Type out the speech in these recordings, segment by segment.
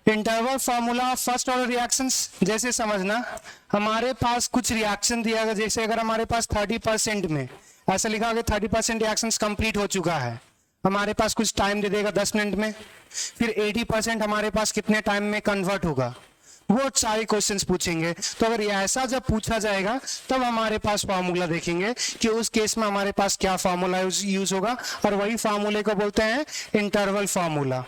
Interval formula first order reactions जैसे समझना, हमारे पास कुछ रिएक्शन दिया गया, जैसे अगर हमारे पास 30% में ऐसा लिखा कि 30% रिएक्शंस कंप्लीट हो चुका है, हमारे पास कुछ टाइम दे देगा 10 मिनट में, फिर 80% हमारे पास कितने टाइम में कन्वर्ट होगा, वो सारे क्वेश्चंस पूछेंगे। तो अगर ये ऐसा जब पूछा जाएगा तब हमारे पास फार्मूला देखेंगे कि उस केस में हमारे पास क्या फार्मूला यूज होगा, और वही फार्मूले को बोलते हैं इंटरवल फार्मूला।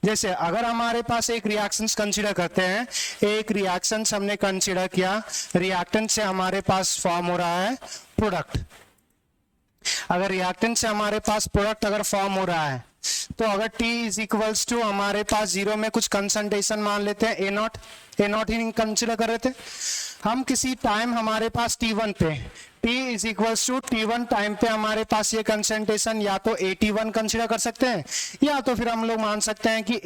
जैसे अगर हमारे पास एक रिएक्शंस कंसीडर करते हैं, एक रिएक्शंस हमने कंसीडर किया, रिएक्टेंट से हमारे पास फॉर्म हो रहा है प्रोडक्ट। अगर रिएक्टेंट से हमारे पास प्रोडक्ट अगर फॉर्म हो रहा है, तो अगर T इज इक्वल्स टू हमारे पास जीरो में कुछ कंसंट्रेशन मान लेते हैं ए नॉट ही कंसीडर कर रहे थे हम, किसी टाइम हमारे पास T1 पे T is equals to T1 time पे हमारे पास ये कंसंट्रेशन या तो AT1 कंसीडर कर सकते हैं, या तो फिर हम लोग मान सकते हैं कि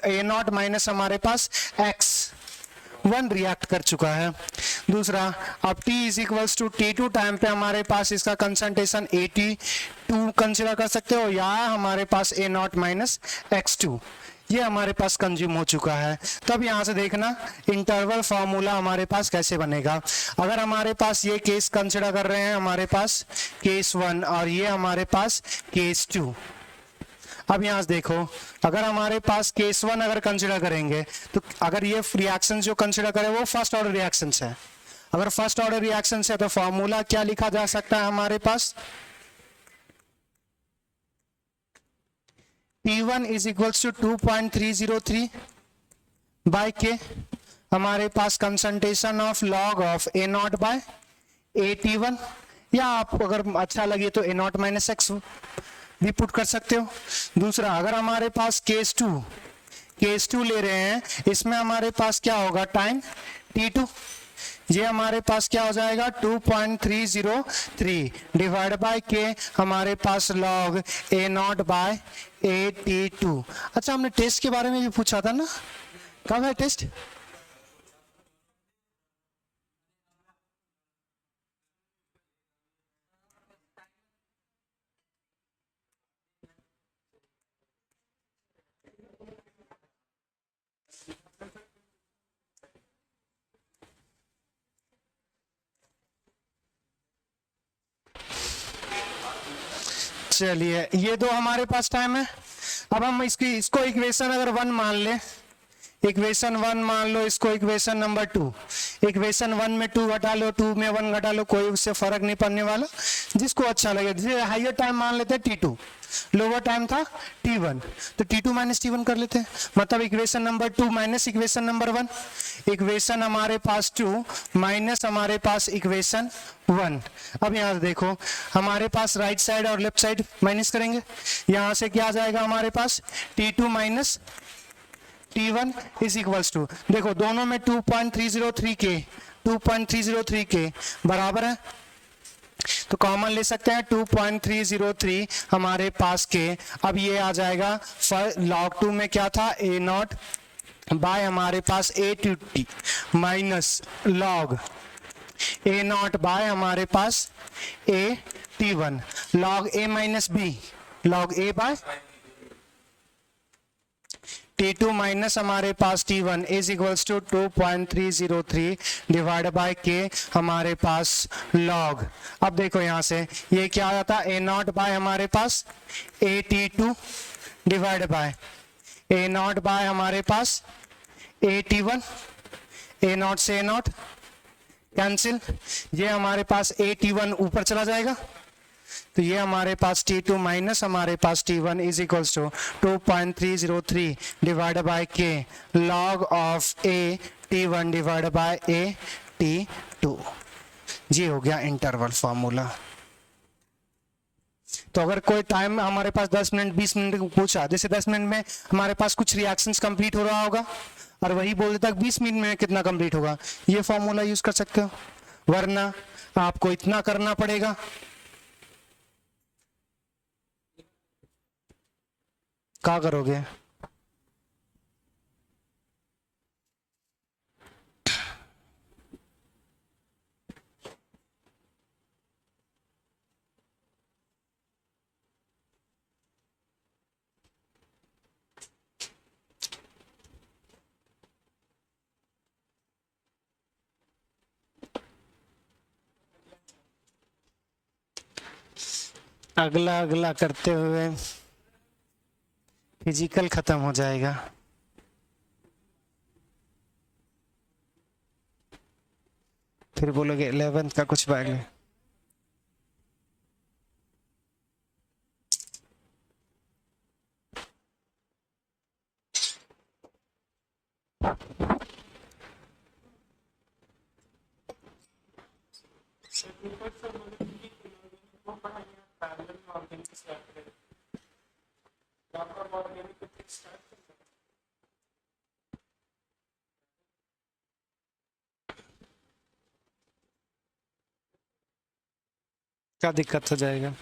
ए नॉट माइनस हमारे पास X1 रिएक्ट कर चुका है। दूसरा, अब T is equals to T2 time पे हमारे पास इसका कंसंट्रेशन AT2 कंसीडर कर सकते हो, या हमारे पास ए नॉट माइनस X2 ये हमारे पास कंज्यूम हो चुका है। तब यहां से देखना इंटरवल फार्मूला हमारे पास कैसे बनेगा। अगर हमारे पास ये केस कंसीडर कर रहे हैं, हमारे पास केस 1 और ये हमारे पास केस 2। अब यहां से देखो, अगर हमारे पास केस 1 अगर कंसीडर करेंगे, तो अगर ये रिएक्शन जो कंसीडर करें वो फर्स्ट ऑर्डर रिएक्शंस है। अगर फर्स्ट ऑर्डर रिएक्शंस है तो फॉर्मूला क्या लिखा जा सकता है हमारे पास, T1 is equals to 2.303 by k, हमारे पास concentration of log of a not by AT1, या आप अगर अच्छा लगे तो ए नॉट माइनस एक्स भी पुट कर सकते हो। दूसरा, अगर हमारे पास केस 2 ले रहे हैं, इसमें हमारे पास क्या होगा टाइम T2, ये हमारे पास क्या हो जाएगा 2.303 डिवाइड बाय के, हमारे पास log a not by AT2। अच्छा, हमने टेस्ट के बारे में भी पूछा था ना, कब है टेस्ट? चलिए, ये दो हमारे पास टाइम है। अब हम इसको इक्वेशन अगर 1 मान ले, इक्वेशन 1 मान लो, इसको इक्वेशन नंबर 2, इक्वेशन 1 में 2 घटा लो, 2 में 1 घटा लो, कोई उससे फर्क नहीं पड़ने वाला, जिसको अच्छा लगे। जैसे हाइयर टाइम मान लेते हैं T2, लोअर टाइम था T1, तो T2 माइनस T1 कर लेते हैं, मतलब equation number 2 minus equation number 1, equation हमारे पास 2 माइनस हमारे पास इक्वेशन 1। अब यहां से देखो, हमारे पास राइट साइड और लेफ्ट साइड माइनस करेंगे, यहां से क्या आ जाएगा हमारे पास T2 minus T1 is equals to, देखो दोनों में 2.303 के बराबर है, तो कॉमन ले सकते हैं 2.303 हमारे पास के। अब ये आ जाएगा लॉग 2 में क्या था ए नॉट बाय हमारे पास AT minus log a not by हमारे पास AT1, log A minus b, log A by T2 minus हमारे पास T1 is equals to 2.303 divide by k, हमारे पास लॉग। अब देखो यहां से ये क्या आ जाता है ए नॉट बाय हमारे पास AT2 divide by a not by हमारे पास AT1, ए नॉट से ए नॉट कैंसिल, ये हमारे पास AT1 ऊपर चला जाएगा, तो ये हमारे पास T2 माइनस हमारे पास T1 is equals to 2.303 divide by k log of AT1 divide by AT2। ये हो गया इंटरवल फार्मूला। तो अगर कोई टाइम हमारे पास 10 मिनट 20 मिनट पूछा, जैसे 10 मिनट में हमारे पास कुछ रिएक्शंस कंप्लीट हो रहा होगा, और वही बोल देता 20 मिनट में कितना कंप्लीट होगा, ये फार्मूला यूज कर सकते हो, वरना आपको इतना करना पड़ेगा। क्या करोगे? अगला अगला करते हुए फिजिकल खत्म हो जाएगा। फिर बोलोगे 11th का कुछ बैग है। क्या दिक्कत हो जाएगा?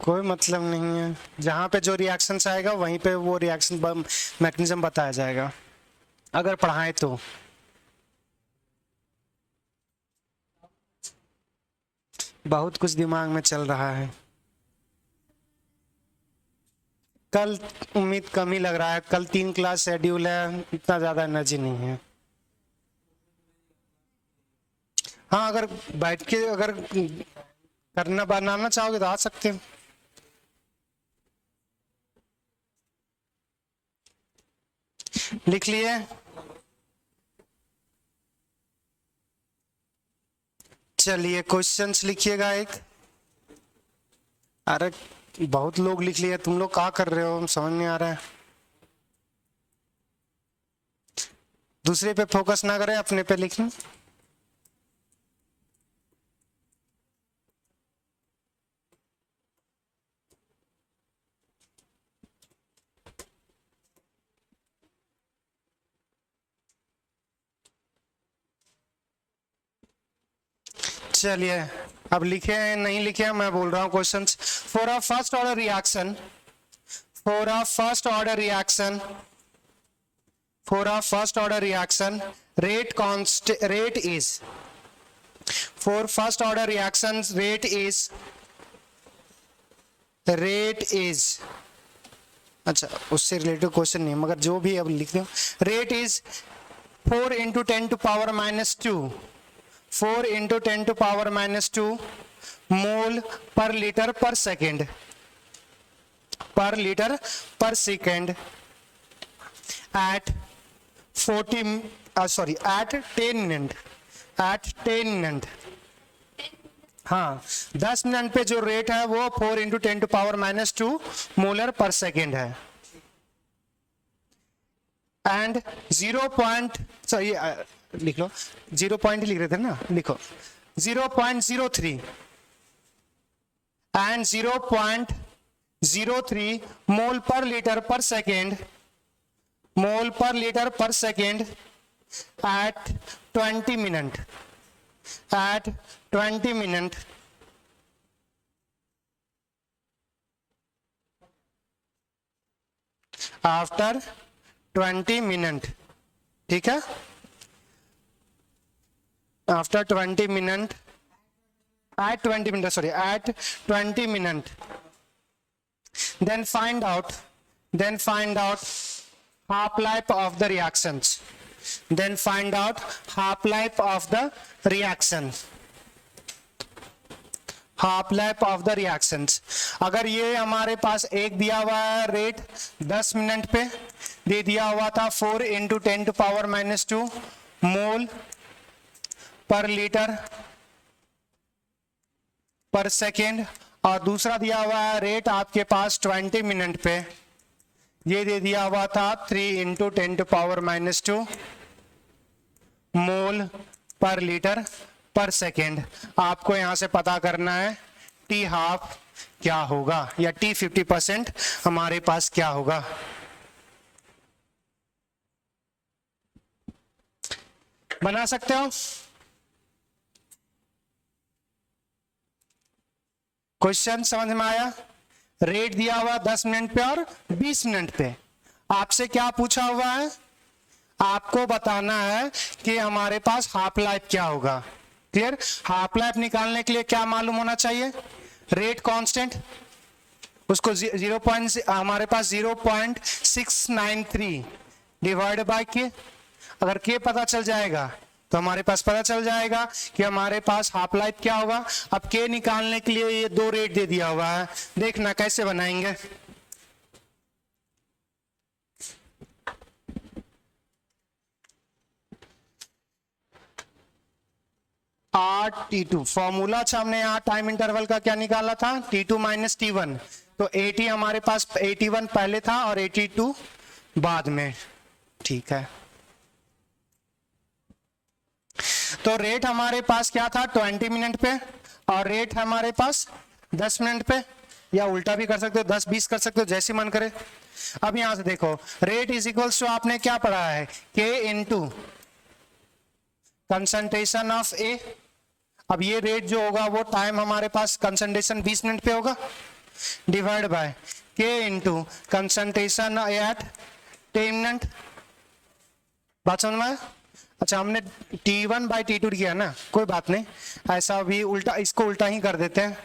कोई मतलब नहीं है, जहाँ पे जो रिएक्शंस आएगा वहीं पे वो रिएक्शन मैकेनिज्म बताया जाएगा अगर पढ़ाएं तो। बहुत कुछ दिमाग में चल रहा है। कल उम्मीद कम ही लग रहा है, कल 3 क्लास शेड्यूल है, इतना ज़्यादा एनर्जी नहीं है। हाँ, अगर बैठ के अगर करना बनाना चाहोगे तो आ सकते हो। लिख लिए? चलिए क्वेश्चंस लिखिएगा एक। अरे बहुत लोग लिख लिए, तुम लोग क्या कर रहे हो, समझ नहीं आ रहा है। दूसरे पे फोकस ना करें, अपने पे लिखें। चलिए अब लिखे हैं नहीं लिखे हैं, मैं बोल रहा हूं questions. For a first order reaction, for a first order reaction, for a first order reaction rate is, for first order reactions rate is, अच्छा उससे रिलेटेड क्वेश्चन नहीं मगर जो भी अब लिख दो। Rate is 4 × 10⁻², 4 × 10⁻² mole per litre per second, पर litre per second at 10 minute, at 10 minute. हाँ 10 मिनट पे जो रेट है वो 4 × 10⁻² मोलर पर सेकेंड है। एंड 0. लिख लो, 0 पॉइंट लिख रहे थे ना, लिखो 0.03 and 0.03 mole per litre per second, mole per litre per second at 20 minute, at 20 minute after 20 minute. ठीक है, after 20 minute, at 20 minutes, sorry, at 20 minutes, then find out half life of the reactions, then find out half life of the reactions, half life of the reactions. अगर ये हमारे पास एक दिया हुआ है rate 10 minute पे, दे दिया हुआ था 4 × 10⁻² मोल पर लीटर पर सेकेंड, और दूसरा दिया हुआ है रेट आपके पास 20 मिनट पे, ये दे दिया हुआ था 3 × 10⁻² मोल पर लीटर पर सेकेंड। आपको यहां से पता करना है टी हाफ क्या होगा या टी 50% हमारे पास क्या होगा। बना सकते हो? क्वेश्चन समझ में आया? रेट दिया हुआ 10 मिनट पे और 20 मिनट पे। आपसे क्या पूछा हुआ है? आपको बताना है कि हमारे पास हाफ लाइफ क्या होगा। क्लियर? हाफ लाइफ निकालने के लिए क्या मालूम होना चाहिए? रेट कांस्टेंट, उसको हमारे पास 0.693 डिवाइड बाय के। अगर के पता चल जाएगा तो हमारे पास पता चल जाएगा कि हमारे पास हाफ लाइफ क्या होगा। अब के निकालने के लिए ये दो रेट दे दिया हुआ है, देखना कैसे बनाएंगे। T2 फॉर्मूला, अच्छा हमने यहाँ टाइम इंटरवल का क्या निकाला था, T2 माइनस T1। तो 80 हमारे पास 81 पहले था और 82 बाद में, ठीक है। तो रेट हमारे पास क्या था 20 मिनट पे, और रेट हमारे पास 10 मिनट पे, या उल्टा भी कर सकते हो 10-20 कर सकते हो, जैसे मन करे। अब यहां से देखो रेट इज इक्वल्स टू आपने क्या पढ़ा है, K इंटू कंसंट्रेशन ऑफ ए। अब ये रेट जो होगा वो टाइम हमारे पास कंसंट्रेशन 20 मिनट पे होगा, divide by K into concentration at 10 minute. बात समझ में आया? अच्छा हमने T1 बाई T2 किया ना, कोई बात नहीं, ऐसा भी उल्टा, इसको उल्टा ही कर देते हैं,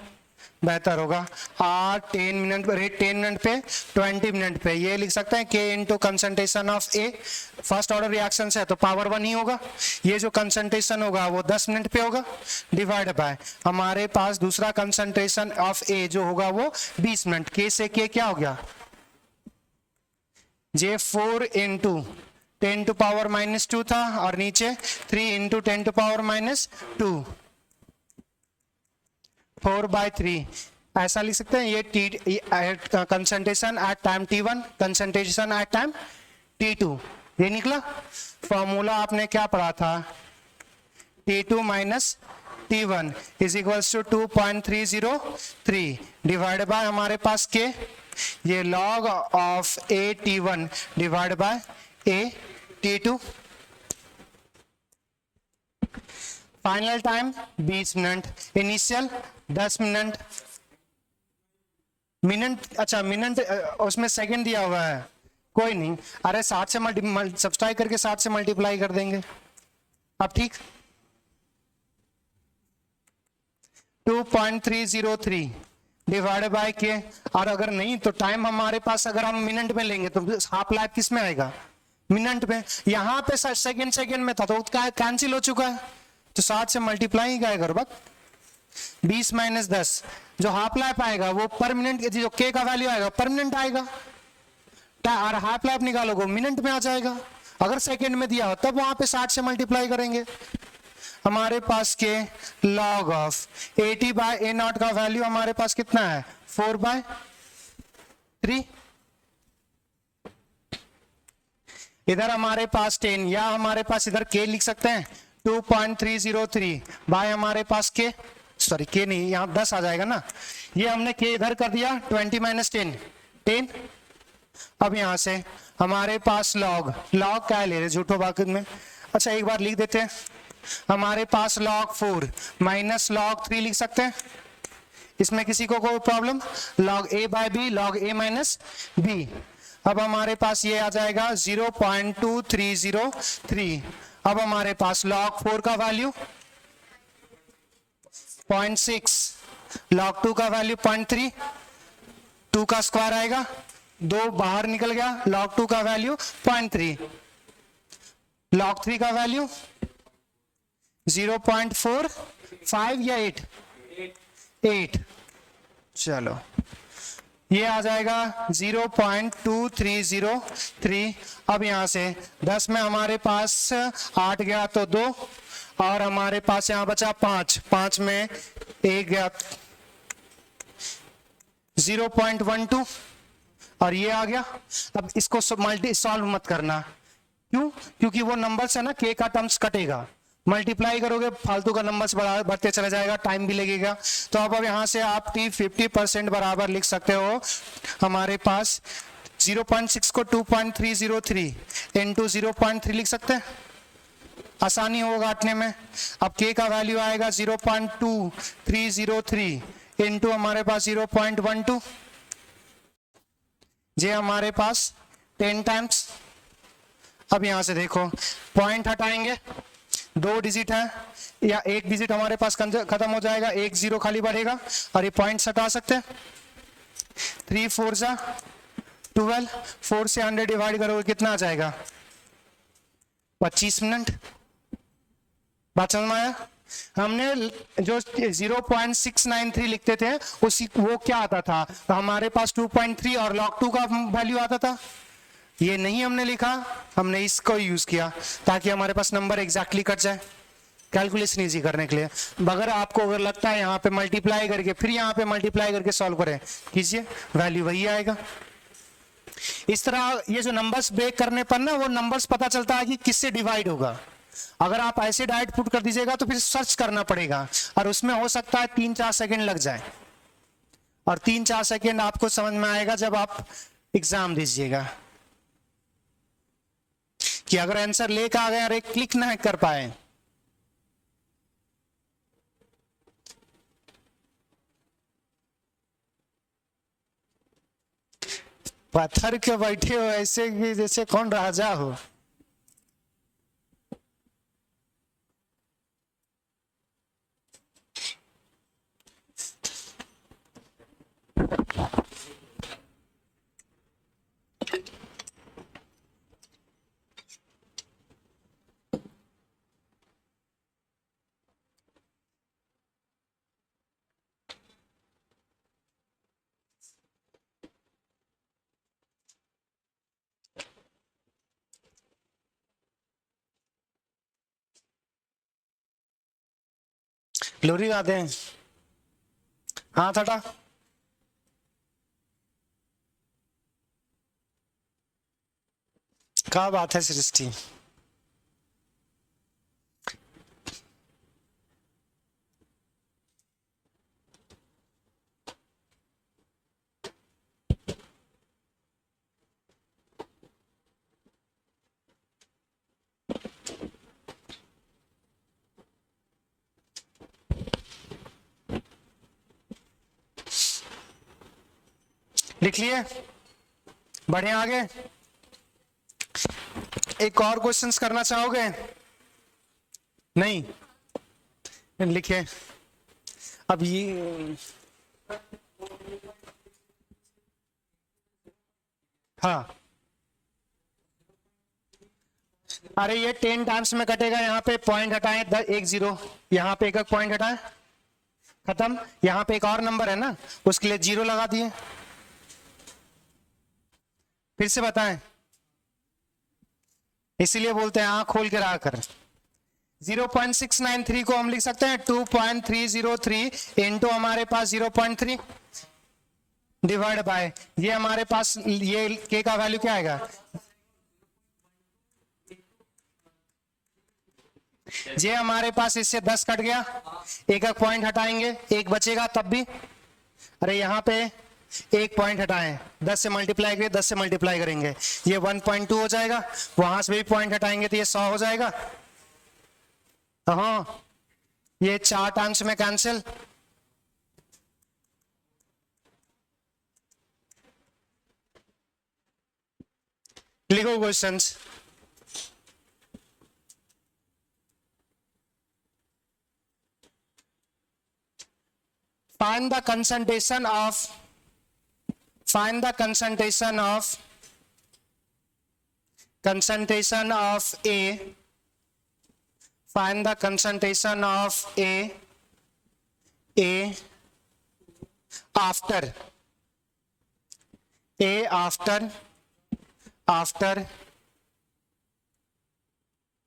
बेहतर होगा। 10 मिनट रेट 10 मिनट पे 20 मिनट पे, ये लिख सकते हैं K into concentration of A. First order reaction है तो पावर 1 ही होगा, ये जो कंसंट्रेशन होगा वो 10 मिनट पे होगा, डिवाइड बाय हमारे पास दूसरा कंसंट्रेशन ऑफ ए जो होगा वो 20 मिनट। K से K क्या हो गया, J4 into 10 to power minus 2 था, और नीचे 3 इंटू 10 टू पावर माइनस 2, 4/3 ऐसा लिख सकते हैं। ये concentration at time T1, concentration at time T2, ये निकला। फॉर्मूला आपने क्या पढ़ा था, T2 minus T1 is equals to 2.303 divide by हमारे पास K, ये log of AT1 divide by AT2। Final time 20 minute, initial 10 minute. अच्छा मिनट उसमें सेकंड दिया हुआ है, कोई नहीं, अरे 60 से सब्सट्रैक्ट करके 60 से मल्टीप्लाई कर देंगे। अब ठीक 2.303 डिवाइडेड बाय के, और अगर नहीं तो टाइम हमारे पास अगर हम मिनट में लेंगे तो हाफ लाइफ किस में आएगा, मिनट में। यहाँ पे सेकंड में था तो कैंसिल हो चुका है, तो 60 से मल्टीप्लाई ही करेगा बस। 20 माइनस 10 जो हाफ लाइफ आएगा वो पर मिनट, जो K का वैल्यू आएगा पर मिनट आएगा, और हाफ लाइफ निकालोगे मिनट में आ जाएगा। अगर सेकंड में दिया हो तब वहां पे 60 से मल्टीप्लाई करेंगे। हमारे पास के log of 80 by a nought का वैल्यू हमारे पास कितना है 4/3। इधर हमारे पास 10, या हमारे पास इधर K लिख सकते हैं 2.303 बाय हमारे पास K, सॉरी K नहीं, यहाँ 10 आ जाएगा ना, ये हमने K इधर कर दिया 20 माइनस 10। अब यहां से हमारे पास लॉग क्या ले रहे झूठो बाकी में, अच्छा एक बार लिख देते हैं, हमारे पास log 4 माइनस log 3 लिख सकते हैं, इसमें किसी को कोई problem, log a by b log a minus b। अब हमारे पास ये आ जाएगा 0.2303। अब हमारे पास log 4 का वैल्यू 0.6, log 2 का वैल्यू 0.3, 2 का स्क्वायर आएगा, 2 बाहर निकल गया, log 2 का वैल्यू 0.3, log 3 का वैल्यू 0.45 या 8। चलो ये आ जाएगा 0.2303। अब यहां से 10 में हमारे पास 8 गया तो 2, और हमारे पास यहां बचा 5 में 1 गया 0.12, और ये आ गया। अब इसको सॉल्व मत करना, क्यों, क्योंकि वो नंबर से ना K का टर्म्स कटेगा, मल्टीप्लाई करोगे फालतू का नंबर बढ़ते चला जाएगा, टाइम भी लगेगा। तो अब यहाँ से आप T50% बराबर लिख सकते हो, हमारे पास 0.6 को 2.303 इंटू 0.3 लिख सकते हैं, आसानी होगा काटने में। अब K का वैल्यू आएगा 0.2303 इंटू हमारे पास 0.12, ये हमारे पास 10 टाइम्स। अब यहां से देखो पॉइंट हटाएंगे, 2 डिजिट है, या 1 डिजिट हमारे पास खत्म हो जाएगा, 1 0 खाली बढ़ेगा, और ये पॉइंट हटा सकते हैं। 3 4 जा 12, 4 से 100 डिवाइड करोगे कितना आ जाएगा 25 मिनट। बात समझ में आया? हमने जो 0.693 लिखते थे उसी वो क्या आता था, तो हमारे पास 2.3 और log 2 का वैल्यू आता था। ये नहीं हमने लिखा, हमने इसको यूज किया ताकि हमारे पास नंबर एग्जैक्टली कट जाए, कैलकुलेशन इजी करने के लिए। अगर आपको अगर लगता है यहाँ पे मल्टीप्लाई करके फिर यहाँ पे मल्टीप्लाई करके सॉल्व करें, कीजिए, वैल्यू वही आएगा। इस तरह ये जो नंबर्स ब्रेक करने पर ना वो नंबर्स पता चलता है कि किससे डिवाइड होगा। अगर आप ऐसे डायरेक्ट पुट कर दीजिएगा तो फिर सर्च करना पड़ेगा और उसमें हो सकता है 3-4 सेकंड लग जाए, और 3-4 सेकंड आपको समझ में आएगा जब आप एग्जाम दीजिएगा कि अगर आंसर लेकर आ गए और एक क्लिक ना कर पाए। पत्थर के बैठे हो ऐसे कि जैसे कौन राजा हो। ग्लोरी आते हैं, हाँ थटा क्या बात है सृष्टि। लिख लिए, बढ़े आगे। एक और क्वेश्चंस करना चाहोगे? नहीं लिखे। अब ये हाँ, अरे ये 10 टाइम्स में कटेगा, यहाँ पे पॉइंट हटाएं 1 0, यहाँ पे एक पॉइंट हटाएं, खत्म। यहाँ पे एक और नंबर है ना, उसके लिए 0 लगा दिए। फिर से बताएं, इसीलिए बोलते हैं आंख खोल के रहा कर। 0.693 को हम लिख सकते हैं 2.303 इंटू हमारे पास 0.3 डिवाइड बाय ये हमारे पास ये के का वैल्यू क्या आएगा, ये हमारे पास इससे 10 कट गया, एक पॉइंट हटाएंगे, एक बचेगा तब भी। अरे यहाँ पे एक पॉइंट हटाएं, 10 से मल्टीप्लाई करें, 10 से मल्टीप्लाई करेंगे ये 1.2 हो जाएगा, वहां से भी पॉइंट हटाएंगे तो ये 100 हो जाएगा। हाँ, ये 4 टाइम्स में कैंसिल। लिखो questions. Find the concentration of A. Find the concentration of A after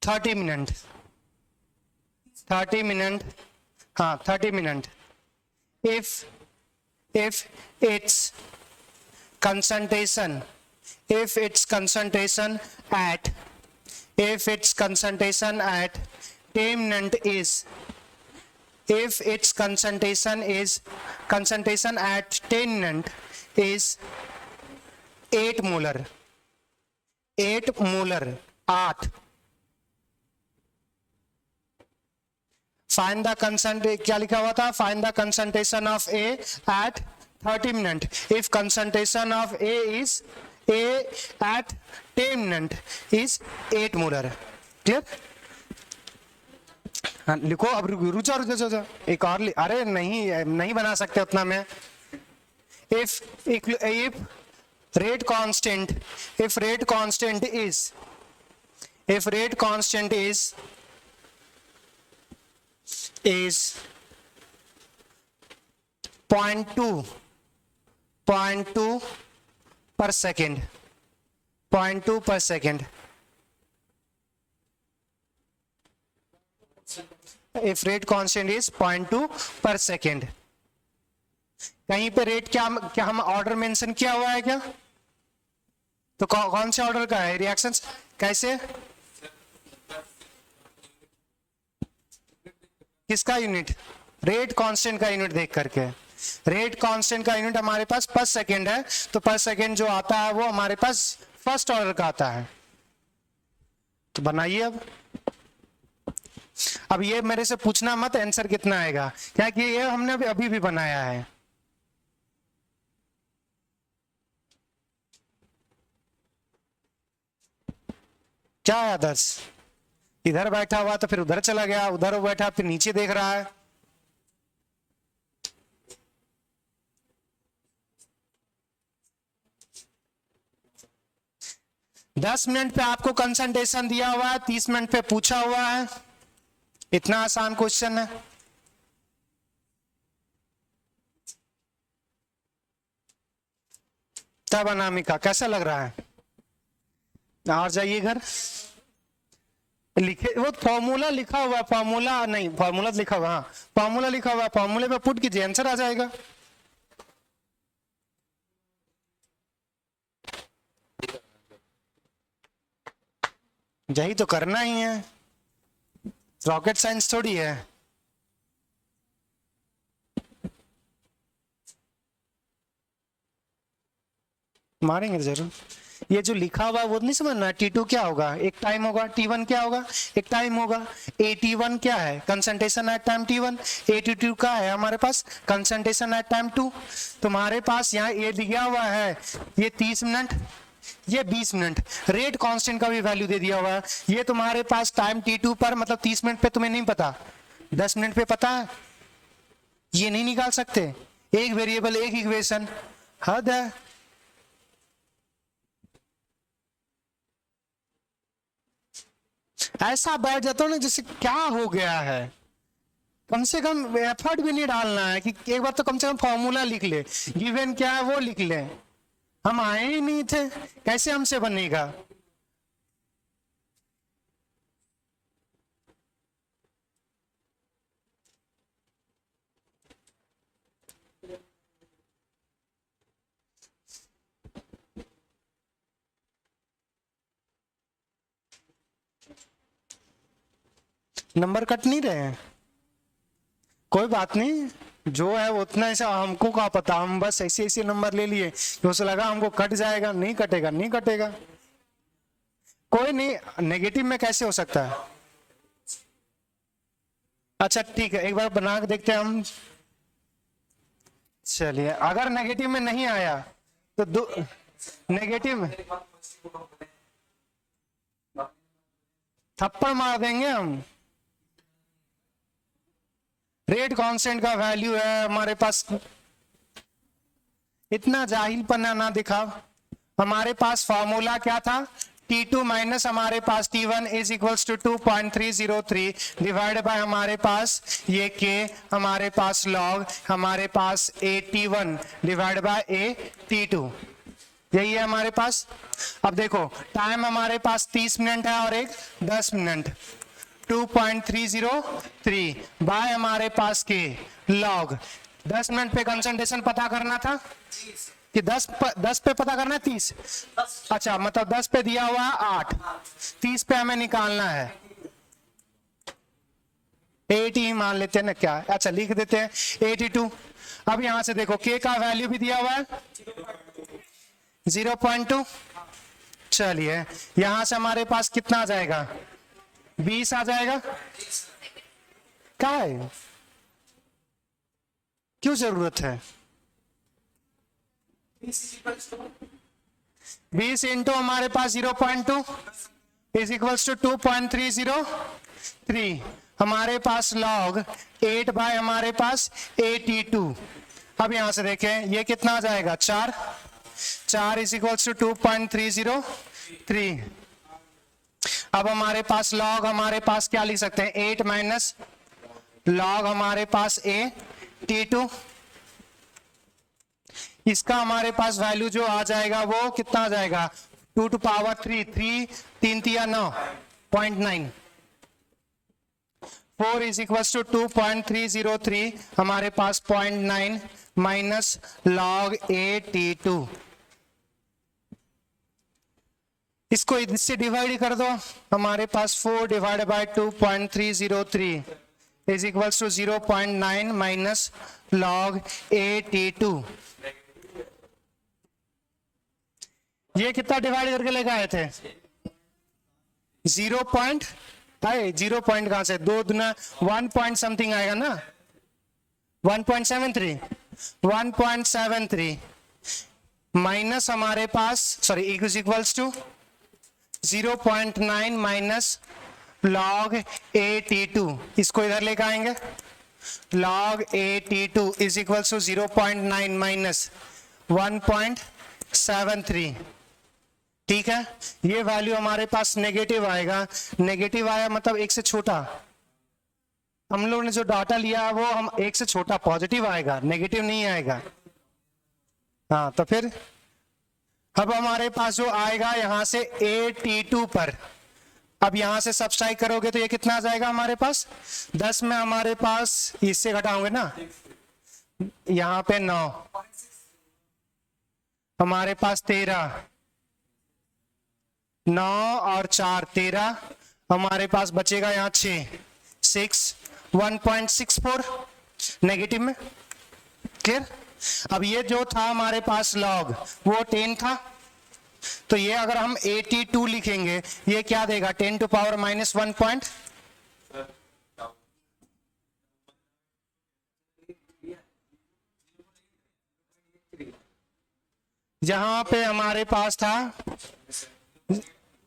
30 minutes. 30 minutes. हाँ 30 minutes. If its concentration at 10 minutes is, if its concentration at 10 minutes is 8 molar, 8 find the concentration, क्या लिखा हुआ था, find the concentration of A at 30 minute. If concentration of A at 10 minute is 8 molar. Clear? हाँ लिखो। अब रुचो एक और अरे नहीं बना सकते उतना में। If rate constant is is 0.2 per second, 0.2 per second. If rate constant is 0.2 per second. कहीं पे रेट क्या हम ऑर्डर मेंशन किया हुआ है क्या? तो कौन से ऑर्डर का है रिएक्शंस? कैसे? किसका यूनिट? रेट कांस्टेंट का यूनिट देख करके। रेट कांस्टेंट का यूनिट हमारे पास पर सेकेंड है, तो पर सेकेंड जो आता है वो हमारे पास फर्स्ट ऑर्डर का आता है। तो बनाइए अब ये मेरे से पूछना मत आंसर कितना आएगा, क्या कि ये हमने अभी भी बनाया है। क्या है आदर्श? इधर बैठा हुआ तो फिर उधर चला गया, उधर बैठा फिर नीचे देख रहा है। दस मिनट पे आपको कंसंट्रेशन दिया हुआ है, 30 मिनट पे पूछा हुआ है। इतना आसान क्वेश्चन है। तब अनामिका कैसा लग रहा है? और जाइए घर, लिखे वो फॉर्मूला लिखा हुआ, फॉर्मूला नहीं, फॉर्मूला लिखा हुआ, हाँ फॉर्मूला लिखा हुआ, फॉर्मूले पे पुट कीजिए आंसर आ जाएगा। यही तो करना ही है, रॉकेट साइंस थोड़ी है। मारेंगे जरूर। ये जो लिखा हुआ वो नहीं समझना। T2 क्या होगा? एक टाइम होगा। T1 क्या होगा? एक टाइम होगा। AT1 क्या है? Concentration at time T1। AT2 का है हमारे पास कंसंट्रेशन एट टाइम 2। तुम्हारे पास यहाँ ये दिया हुआ है, ये 30 मिनट, ये 20 मिनट। रेट कांस्टेंट का भी वैल्यू दे दिया हुआ है। ये तुम्हारे पास टाइम T2 पर मतलब 30 मिनट पे तुम्हें नहीं पता, 10 मिनट पे पता है। ये नहीं निकाल सकते, एक वेरिएबल एक इक्वेशन, हद है। ऐसा बैठ जाता हूं ना जैसे क्या हो गया है। कम से कम एफर्ट भी नहीं डालना है कि एक बार तो कम से कम फॉर्मूला लिख ले, गिवन क्या है वो लिख ले। हम आए ही नहीं थे, कैसे हमसे बनेगा? नंबर कट नहीं रहे हैं, कोई बात नहीं, जो है उतना ऐसा हमको क्या पता। हम बस ऐसे ऐसे नंबर ले लिए कि उसे लगा हमको कट जाएगा। नहीं कटेगा, नहीं कटेगा, कोई नहीं। नेगेटिव में कैसे हो सकता है? अच्छा ठीक है, एक बार बना के देखते हैं हम। चलिए, अगर नेगेटिव में नहीं आया तो नेगेटिव में थप्पड़ मार देंगे हम। रेट कांस्टेंट का वैल्यू है हमारे पास, इतना जाहिलपना ना दिखाओ। हमारे पास फॉर्मूला क्या था? T2 माइनस हमारे पास T1 is equals to 2.303 divide by हमारे पास ये K, हमारे पास लॉग हमारे पास AT1 डिवाइड बाय AT2, यही है हमारे पास। अब देखो टाइम हमारे पास 30 मिनट है और एक 10 मिनट। 2.303 बाय हमारे पास के लॉग 10 मिनट पे कंसंट्रेशन पता करना था कि 10 पे पता करना है 30। अच्छा मतलब 10 पे दिया हुआ 8, 30 पे हमें निकालना है 80 मान लेते हैं ना क्या। अच्छा लिख देते हैं 82। अब यहां से देखो के का वैल्यू भी दिया हुआ है 0.2। चलिए यहां से हमारे पास कितना आ जाएगा? 20 आ जाएगा। क्या है, क्यों जरूरत है? 20 इंटू हमारे पास 0.2 इज इक्वल्स टू 2.303। हमारे पास लॉग 8 बाय हमारे पास AT2। अब यहां से देखें ये कितना आ जाएगा? 4 इज इक्वल्स टू 2.303। अब हमारे पास लॉग हमारे पास क्या लिख सकते हैं? 8 माइनस लॉग हमारे पास ए T2, इसका हमारे पास वैल्यू जो आ जाएगा वो कितना आ जाएगा 2 to power 3, 3 3 तिया 9, 0.9, 4 इज इक्वल टू 2.303, हमारे पास 0.9 माइनस लॉग ए T2, इसको इससे डिवाइड कर दो, हमारे पास 4 divide by 2.303 is equal to 0.9 minus log A T2। ये कितना डिवाइड करके लेके आए थे 0 पॉइंट, 0 पॉइंट कहां से, 2 दुना 1 पॉइंट समथिंग आएगा ना, 1.73, 1.73 माइनस हमारे पास sorry is equals to 0.9 minus log A T2, इसको इधर लेकर आएंगे, log A T2 is equals to 0.9 minus 1.73, ठीक है। ये वैल्यू हमारे पास नेगेटिव आएगा, नेगेटिव आया मतलब एक से छोटा, हम लोगों ने जो डाटा लिया है वो हम एक से छोटा पॉजिटिव आएगा, नेगेटिव नहीं आएगा। हाँ तो फिर अब हमारे पास जो आएगा यहां से ए T2 पर, अब यहां से सब्सट्रैक्ट करोगे तो ये कितना आ जाएगा हमारे पास 10 में हमारे पास इससे घटाओगे ना, यहां पे 9, हमारे पास 13, 9 और 4 13, हमारे पास बचेगा यहाँ 6 1.64 नेगेटिव में, क्लियर। अब ये जो था हमारे पास लॉग वो 10 था, तो ये अगर हम 82 लिखेंगे ये क्या देगा 10 टू पावर माइनस 1 पॉइंट, जहां पे हमारे पास था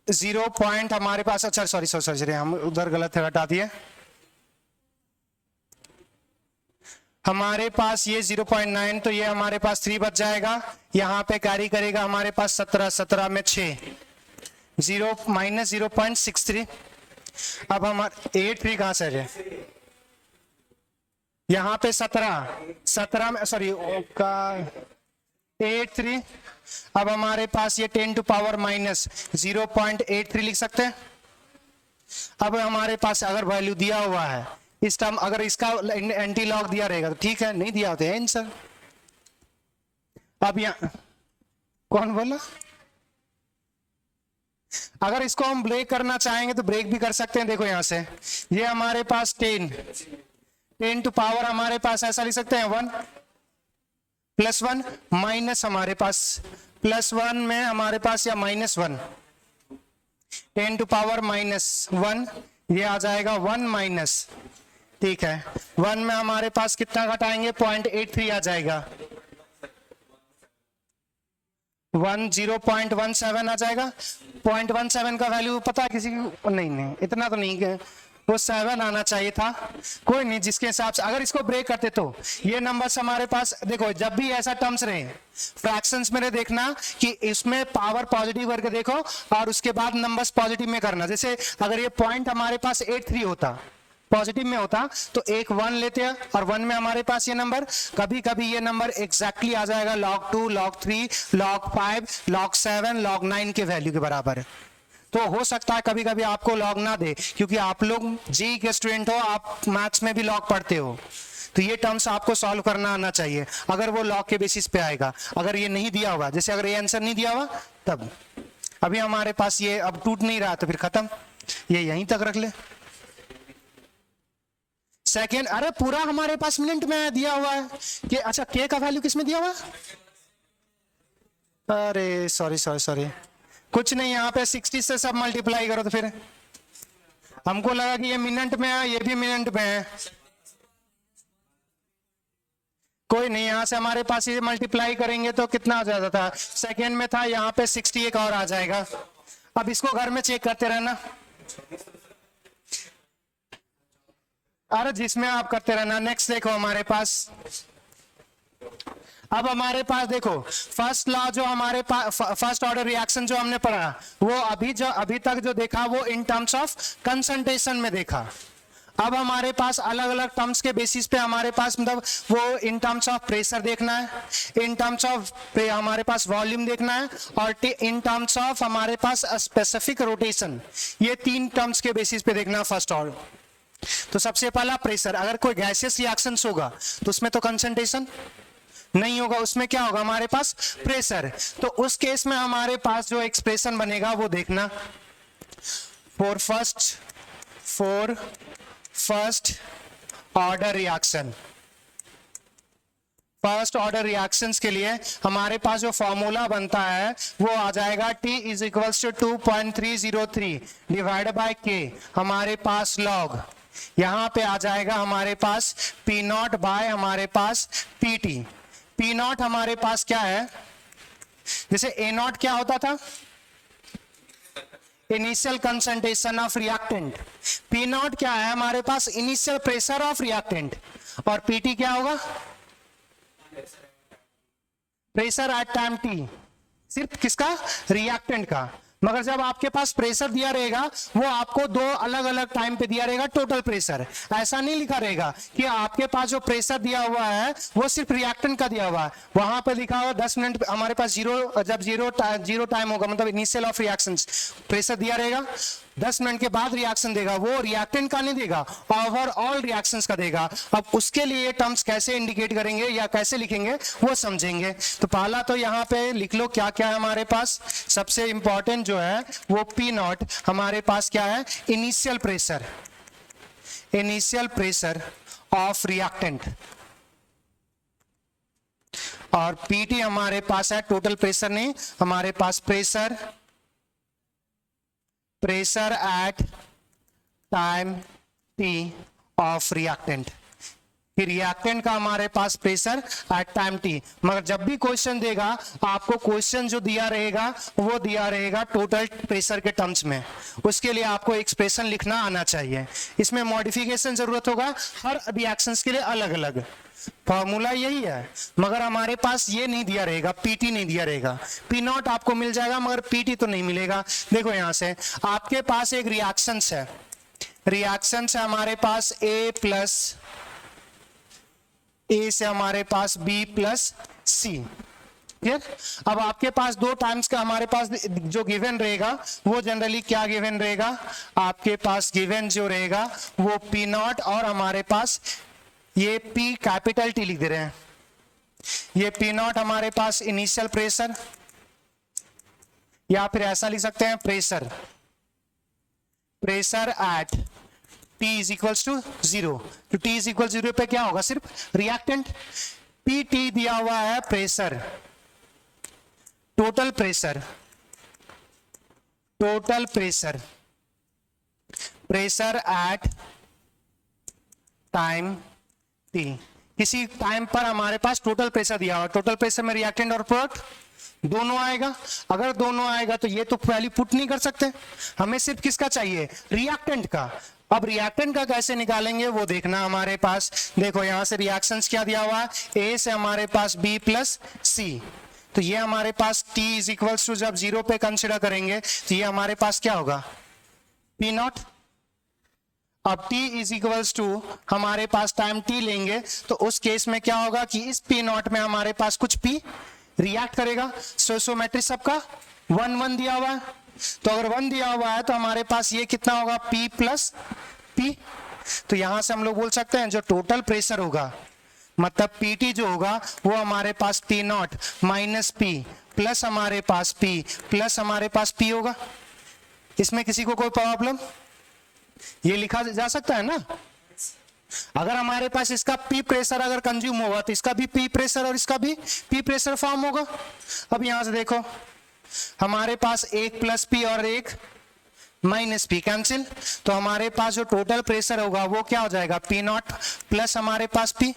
0 पॉइंट हमारे पास, अच्छा सॉरी हम उधर गलत हटा दिए, हमारे पास ये 0.9 तो ये हमारे पास 3 बच जाएगा, यहाँ पे कैरी करेगा हमारे पास 17 में 6, 0 माइनस 0.63, अब हमारे 83 कहां से है, यहाँ पे 17 में सॉरी का 83, अब हमारे पास ये 10 टू पावर माइनस 0.83 लिख सकते हैं। अब हमारे पास अगर वैल्यू दिया हुआ है इस टर्म, अगर इसका एंटी लॉग दिया रहेगा तो ठीक है, नहीं दिया होता है आंसर। अब यहाँ कौन बोला, अगर इसको हम ब्रेक करना चाहेंगे तो ब्रेक भी कर सकते हैं, देखो यहां से ये हमारे पास 10 टू पावर हमारे पास ऐसा लिख सकते हैं 1 +1 माइनस हमारे पास +1 में हमारे पास या -1, 10 टू पावर -1 ये आ जाएगा 1 माइनस, ठीक है 1 में हमारे पास कितना घटाएंगे 0.83 आ जाएगा, 0.17 आ जाएगा। 0.17 का वैल्यू पता है किसी को, नहीं इतना तो नहीं है, वो 7 आना चाहिए था, कोई नहीं, जिसके हिसाब से अगर इसको ब्रेक करते तो ये नंबर्स हमारे पास, देखो जब भी ऐसा टर्म्स रहे फ्रैक्शंस में देखना कि इसमें पावर पॉजिटिव करके देखो और उसके बाद नंबर्स पॉजिटिव में करना, जैसे अगर ये पॉइंट हमारे पास 83 होता पॉजिटिव में होता तो एक 1 लेते हैं और 1 में हमारे पास ये नंबर, कभी कभी ये नंबर एग्जैक्टली आ जाएगा log 2 log 3 log 5 log 7 log 9 के वैल्यू के बराबर है। तो हो सकता है कभी कभी आपको लॉग ना दे, क्योंकि आप लोग जी के स्टूडेंट हो, आप मैथ्स में भी लॉग पढ़ते हो, तो ये टर्म्स आपको सॉल्व करना आना चाहिए अगर वो लॉग के बेसिस पे आएगा। अगर ये नहीं दिया होगा, जैसे अगर ये आंसर नहीं दिया हुआ तब, अभी हमारे पास ये अब टूट नहीं रहा तो फिर खत्म, ये यहीं तक रख ले। सेकेंड, अरे पूरा हमारे पास मिनट में दिया हुआ है कि अच्छा के का वैल्यू किस में दिया हुआ, अरे सॉरी कुछ नहीं, यहाँ पे 60 से सब मल्टीप्लाई करो तो फिर हमको लगा कि ये मिनट में है, ये भी मिनट में है, कोई नहीं, यहां से हमारे पास ये मल्टीप्लाई करेंगे तो कितना आ जाता था, सेकेंड में था, यहाँ पे 61 और आ जाएगा। अब इसको घर में चेक करते रहना, अरे जिसमें आप करते रहना। नेक्स्ट देखो हमारे पास, अब हमारे पास देखो फर्स्ट लॉ जो हमारे पास, फर्स्ट ऑर्डर रिएक्शन जो हमने पढ़ा वो अभी तक जो देखा वो इन टर्म्स ऑफ कंसंट्रेशन में देखा। अब हमारे पास अलग अलग टर्म्स के बेसिस पे हमारे पास मतलब वो इन टर्म्स ऑफ प्रेशर देखना है, इन टर्म्स ऑफ हमारे पास वॉल्यूम देखना है, और इन टर्म्स ऑफ हमारे पास स्पेसिफिक रोटेशन, ये 3 टर्म्स के बेसिस पे देखना है फर्स्ट ऑर्डर। तो सबसे पहला प्रेशर, अगर कोई गैसियस रिएक्शंस होगा तो उसमें तो कंसंट्रेशन नहीं होगा, उसमें क्या होगा हमारे पास प्रेशर। तो उस केस में हमारे पास जो एक्सप्रेशन बनेगा वो देखना, for first order reaction, first order reactions के लिए हमारे पास जो फॉर्मूला बनता है वो आ जाएगा T is equals to 2.303 divide by K, हमारे पास लॉग, यहां पे आ जाएगा हमारे पास P नॉट बाय हमारे पास PT। P नॉट हमारे पास क्या है, जैसे A नॉट क्या होता था, initial concentration of reactant, P not क्या है हमारे पास, इनिशियल प्रेशर ऑफ रिएक्टेंट, और PT क्या होगा, प्रेशर एट टाइम टी, सिर्फ किसका, रिएक्टेंट का। मगर जब आपके पास प्रेशर दिया रहेगा वो आपको 2 अलग अलग टाइम पे दिया रहेगा टोटल प्रेशर, ऐसा नहीं लिखा रहेगा कि आपके पास जो प्रेशर दिया हुआ है वो सिर्फ रिएक्टेंट का दिया हुआ है, वहां पे लिखा हुआ 10 मिनट हमारे पास जब जीरो टाइम होगा, मतलब इनिशियल ऑफ रिएक्शंस, प्रेशर दिया रहेगा, 10 मिनट के बाद रिएक्शन देगा, वो रिएक्टेंट का नहीं देगा, ओवरऑल रिएक्शंस का देगा। अब उसके लिए टर्म्स कैसे इंडिकेट करेंगे या कैसे लिखेंगे वो समझेंगे। तो पहला तो यहाँ पे लिख लो क्या क्या है हमारे पास, सबसे इंपॉर्टेंट जो है वो P नॉट हमारे पास क्या है, इनिशियल प्रेशर ऑफ रिएक्टेंट, और PT हमारे पास है टोटल प्रेशर नहीं, हमारे पास pressure at time T of reactant, कि रिएक्टेंट का हमारे पास प्रेशर एट टाइम T। मगर जब भी क्वेश्चन देगा आपको क्वेश्चन जो दिया रहेगा वो दिया रहेगा टोटल प्रेशर के टर्म्स में, उसके लिए आपको एक्सप्रेशन लिखना आना चाहिए। इसमें मॉडिफिकेशन जरूरत होगा, हर रिएक्शंस के लिए अलग अलग फॉर्मूला यही है, मगर हमारे पास ये नहीं दिया रहेगा, PT नहीं दिया रहेगा, P नॉट आपको मिल जाएगा मगर PT तो नहीं मिलेगा। देखो यहां से आपके पास एक रिएक्शंस है हमारे पास A से हमारे पास B प्लस C, क्लियर। अब आपके पास 2 टाइम्स का हमारे पास जो गिवन रहेगा वो जनरली क्या गिवन रहेगा, आपके पास गिवन जो रहेगा वो P नॉट, और हमारे पास ये P कैपिटल T लिख दे रहे हैं, ये P नॉट हमारे पास इनिशियल प्रेशर, या फिर ऐसा लिख सकते हैं pressure at T is equals to 0। तो T इज इक्वल 0 पे क्या होगा, सिर्फ रिएक्टेंट। PT दिया हुआ है pressure, total pressure at time T, किसी टाइम पर हमारे पास टोटल प्रेशर दिया हुआ, टोटल प्रेशर में रिएक्टेंट और प्रोडक्ट दोनों आएगा, अगर दोनों आएगा तो ये तो वैल्यू पुट नहीं कर सकते, हमें सिर्फ किसका चाहिए, रिएक्टेंट का। अब रिएक्टेंट का कैसे निकालेंगे वो देखना हमारे पास, देखो यहां से रिएक्शंस क्या दिया हुआ है, A से हमारे पास B प्लस C, तो ये हमारे पास T इज इक्वल्स टू जब 0 पे कंसिडर करेंगे तो ये हमारे पास क्या होगा, P नॉट। अब T इज इक्वल्स टू हमारे पास टाइम T लेंगे तो उस केस में क्या होगा कि इस P नॉट में हमारे पास कुछ P रिएक्ट करेगा, स्टोइकोमेट्री सबका 1 1 दिया हुआ है, तो अगर 1 दिया हुआ है तो हमारे पास ये कितना होगा, P प्लस P। तो यहां से हम लोग बोल सकते हैं जो टोटल प्रेशर होगा, मतलब PT जो होगा वो हमारे पास P naught minus P plus हमारे पास P प्लस हमारे पास P होगा। इसमें किसी को कोई प्रॉब्लम, ये लिखा जा सकता है ना। अगर हमारे पास इसका P प्रेशर अगर कंज्यूम होगा तो इसका भी P प्रेशर और इसका भी P प्रेशर फॉर्म होगा। अब यहां से देखो हमारे पास एक प्लस P और एक माइनस P कैंसिल, तो हमारे पास जो टोटल प्रेशर होगा वो क्या हो जाएगा, P नॉट प्लस हमारे पास P।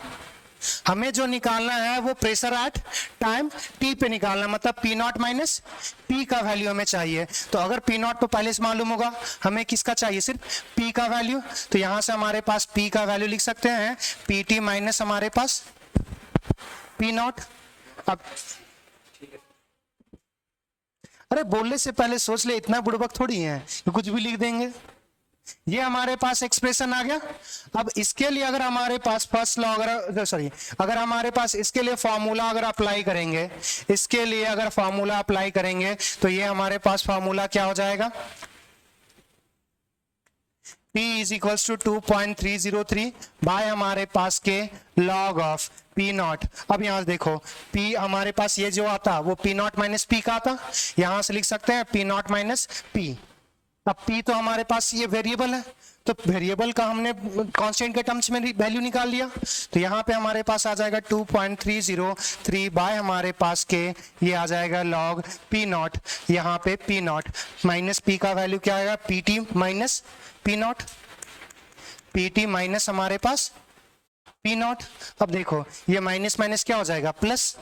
हमें जो निकालना है वो प्रेशर एट टाइम T पे निकालना, मतलब P नॉट माइनस P का वैल्यू हमें चाहिए। तो अगर P नॉट तो पहले से मालूम होगा, हमें किसका चाहिए, सिर्फ P का वैल्यू। तो यहां से हमारे पास P का वैल्यू लिख सकते हैं PT माइनस हमारे पास P नॉट। अब अरे बोलने से पहले सोच ले, इतना बुड़बक थोड़ी है कि कुछ भी लिख देंगे। ये हमारे पास एक्सप्रेशन आ गया। अब इसके लिए अगर हमारे पास फर्स्ट लॉ अगर हमारे पास इसके लिए फॉर्मूला अगर अप्लाई करेंगे, इसके लिए अगर फॉर्मूला अप्लाई करेंगे तो ये हमारे पास फॉर्मूला क्या हो जाएगा, P is equals to 2.303 by हमारे पास के लॉग ऑफ P नॉट। अब यहां से देखो P हमारे पास ये जो आता वो P नॉट माइनस P का आता, यहां से लिख सकते हैं P नॉट माइनस P। अब P तो हमारे पास ये वेरिएबल है, तो वेरिएबल का हमने कांस्टेंट के टर्म्स में वैल्यू निकाल लिया, तो यहाँ पे हमारे पास आ जाएगा 2.303 बाय हमारे पास के ये आ जाएगा लॉग P नॉट। यहाँ पे P नॉट माइनस P का वैल्यू क्या आएगा, PT minus P not, PT minus हमारे पास P नॉट। अब देखो ये माइनस माइनस क्या हो जाएगा plus,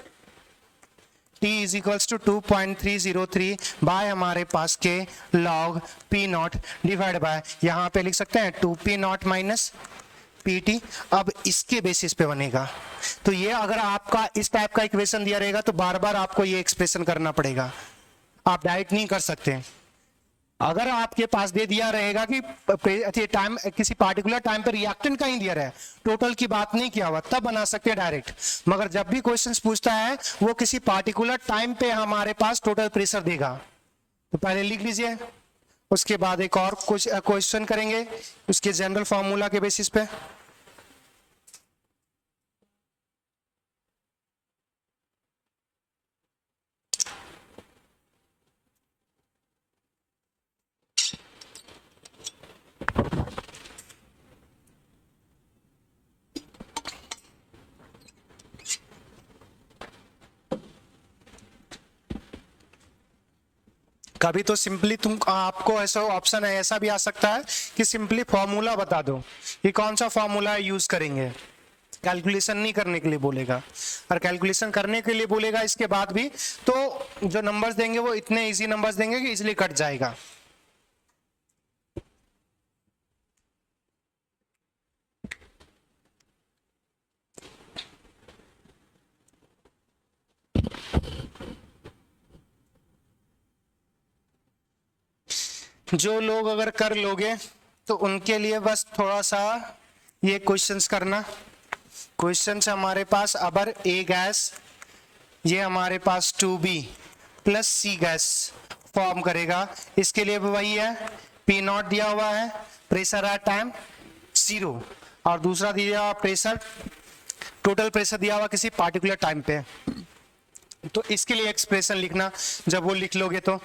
T is equals to 2.303 by हमारे पास के log P naught divide by यहाँ पे लिख सकते हैं 2P नॉट माइनस PT। अब इसके बेसिस पे बनेगा, तो ये अगर आपका इस टाइप का इक्वेशन दिया रहेगा तो बार बार आपको ये एक्सप्रेशन करना पड़ेगा, आप डायरेक्ट नहीं कर सकते। अगर आपके पास दे दिया रहेगा कि टाइम किसी पार्टिकुलर टाइम पर रिएक्टेंट का ही दिया रहा है, टोटल की बात नहीं किया हुआ, तब बना सकते हैं डायरेक्ट। मगर जब भी क्वेश्चंस पूछता है वो किसी पार्टिकुलर टाइम पे हमारे पास टोटल प्रेशर देगा, तो पहले लिख लीजिए, उसके बाद एक और क्वेश्चन करेंगे उसके जनरल फॉर्मूला के बेसिस पे। कभी तो सिंपली आपको ऐसा ऑप्शन है, ऐसा भी आ सकता है कि सिंपली फॉर्मूला बता दो कि कौन सा फॉर्मूला यूज करेंगे, कैलकुलेशन नहीं करने के लिए बोलेगा। और कैलकुलेशन करने के लिए बोलेगा इसके बाद भी तो जो नंबर्स देंगे वो इतने इजी नंबर्स देंगे कि इजीली कट जाएगा। जो लोग अगर कर लोगे तो उनके लिए बस थोड़ा सा ये क्वेश्चंस करना। क्वेश्चंस हमारे पास अबर A गैस ये हमारे पास 2B plus C gas form करेगा, इसके लिए भी वही है, P नॉट दिया हुआ है, प्रेशर है टाइम 0 और दूसरा दिया हुआ प्रेशर, टोटल प्रेशर दिया हुआ किसी पार्टिकुलर टाइम पे। तो इसके लिए एक्सप्रेशन लिखना, जब वो लिख लोगे तो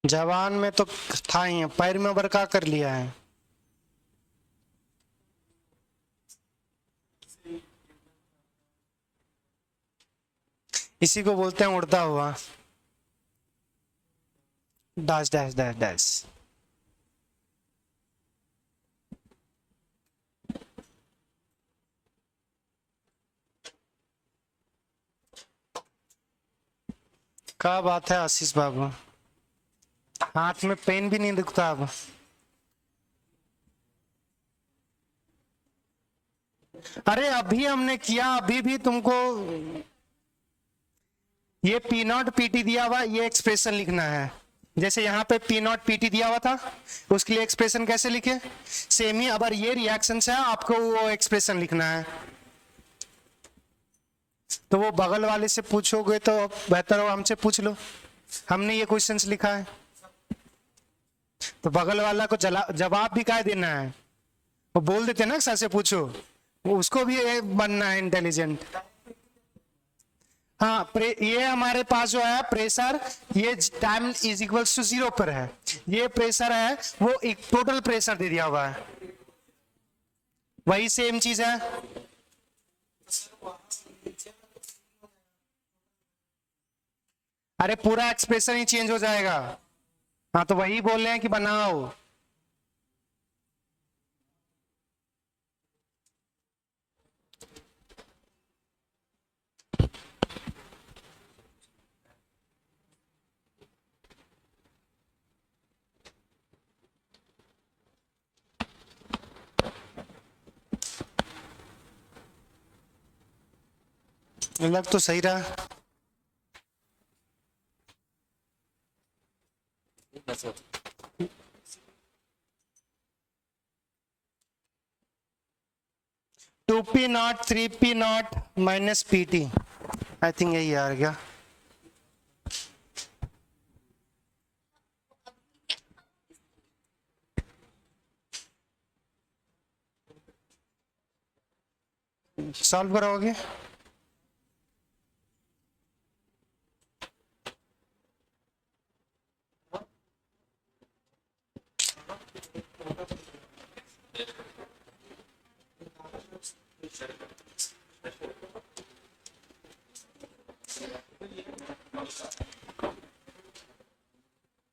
जवान में तो था ही, पैर में बरका कर लिया है। इसी को बोलते हैं उड़ता हुआ, डैश डैश डैश डैश। क्या बात है आशीष बाबू, हाथ में पेन भी नहीं दिखता अब। अरे अभी हमने किया, अभी भी तुमको ये P नॉट PT दिया हुआ, ये एक्सप्रेशन लिखना है। जैसे यहाँ पे P नॉट PT दिया हुआ था, उसके लिए एक्सप्रेशन कैसे लिखे, सेम ही अगर ये रिएक्शन है आपको वो एक्सप्रेशन लिखना है। तो वो बगल वाले से पूछोगे तो बेहतर हो हमसे पूछ लो, हमने ये क्वेश्चंस लिखा है, तो बगल वाला को जवाब भी क्या देना है, वो बोल देते ना सर से पूछो, उसको भी बनना है इंटेलिजेंट। हाँ, ये हमारे पास जो है प्रेशर, ये टाइम इज इक्वल्स टू 0 पर है, ये प्रेशर है वो एक टोटल प्रेशर दे दिया हुआ है, वही सेम चीज है। अरे पूरा एक्सप्रेशन ही चेंज हो जाएगा। हाँ तो वही बोल रहे हैं कि बनाओ। लग तो सही रहा। Two P naught 3p0 minus PT, I think यही आ गया। सॉल्व कराओगे?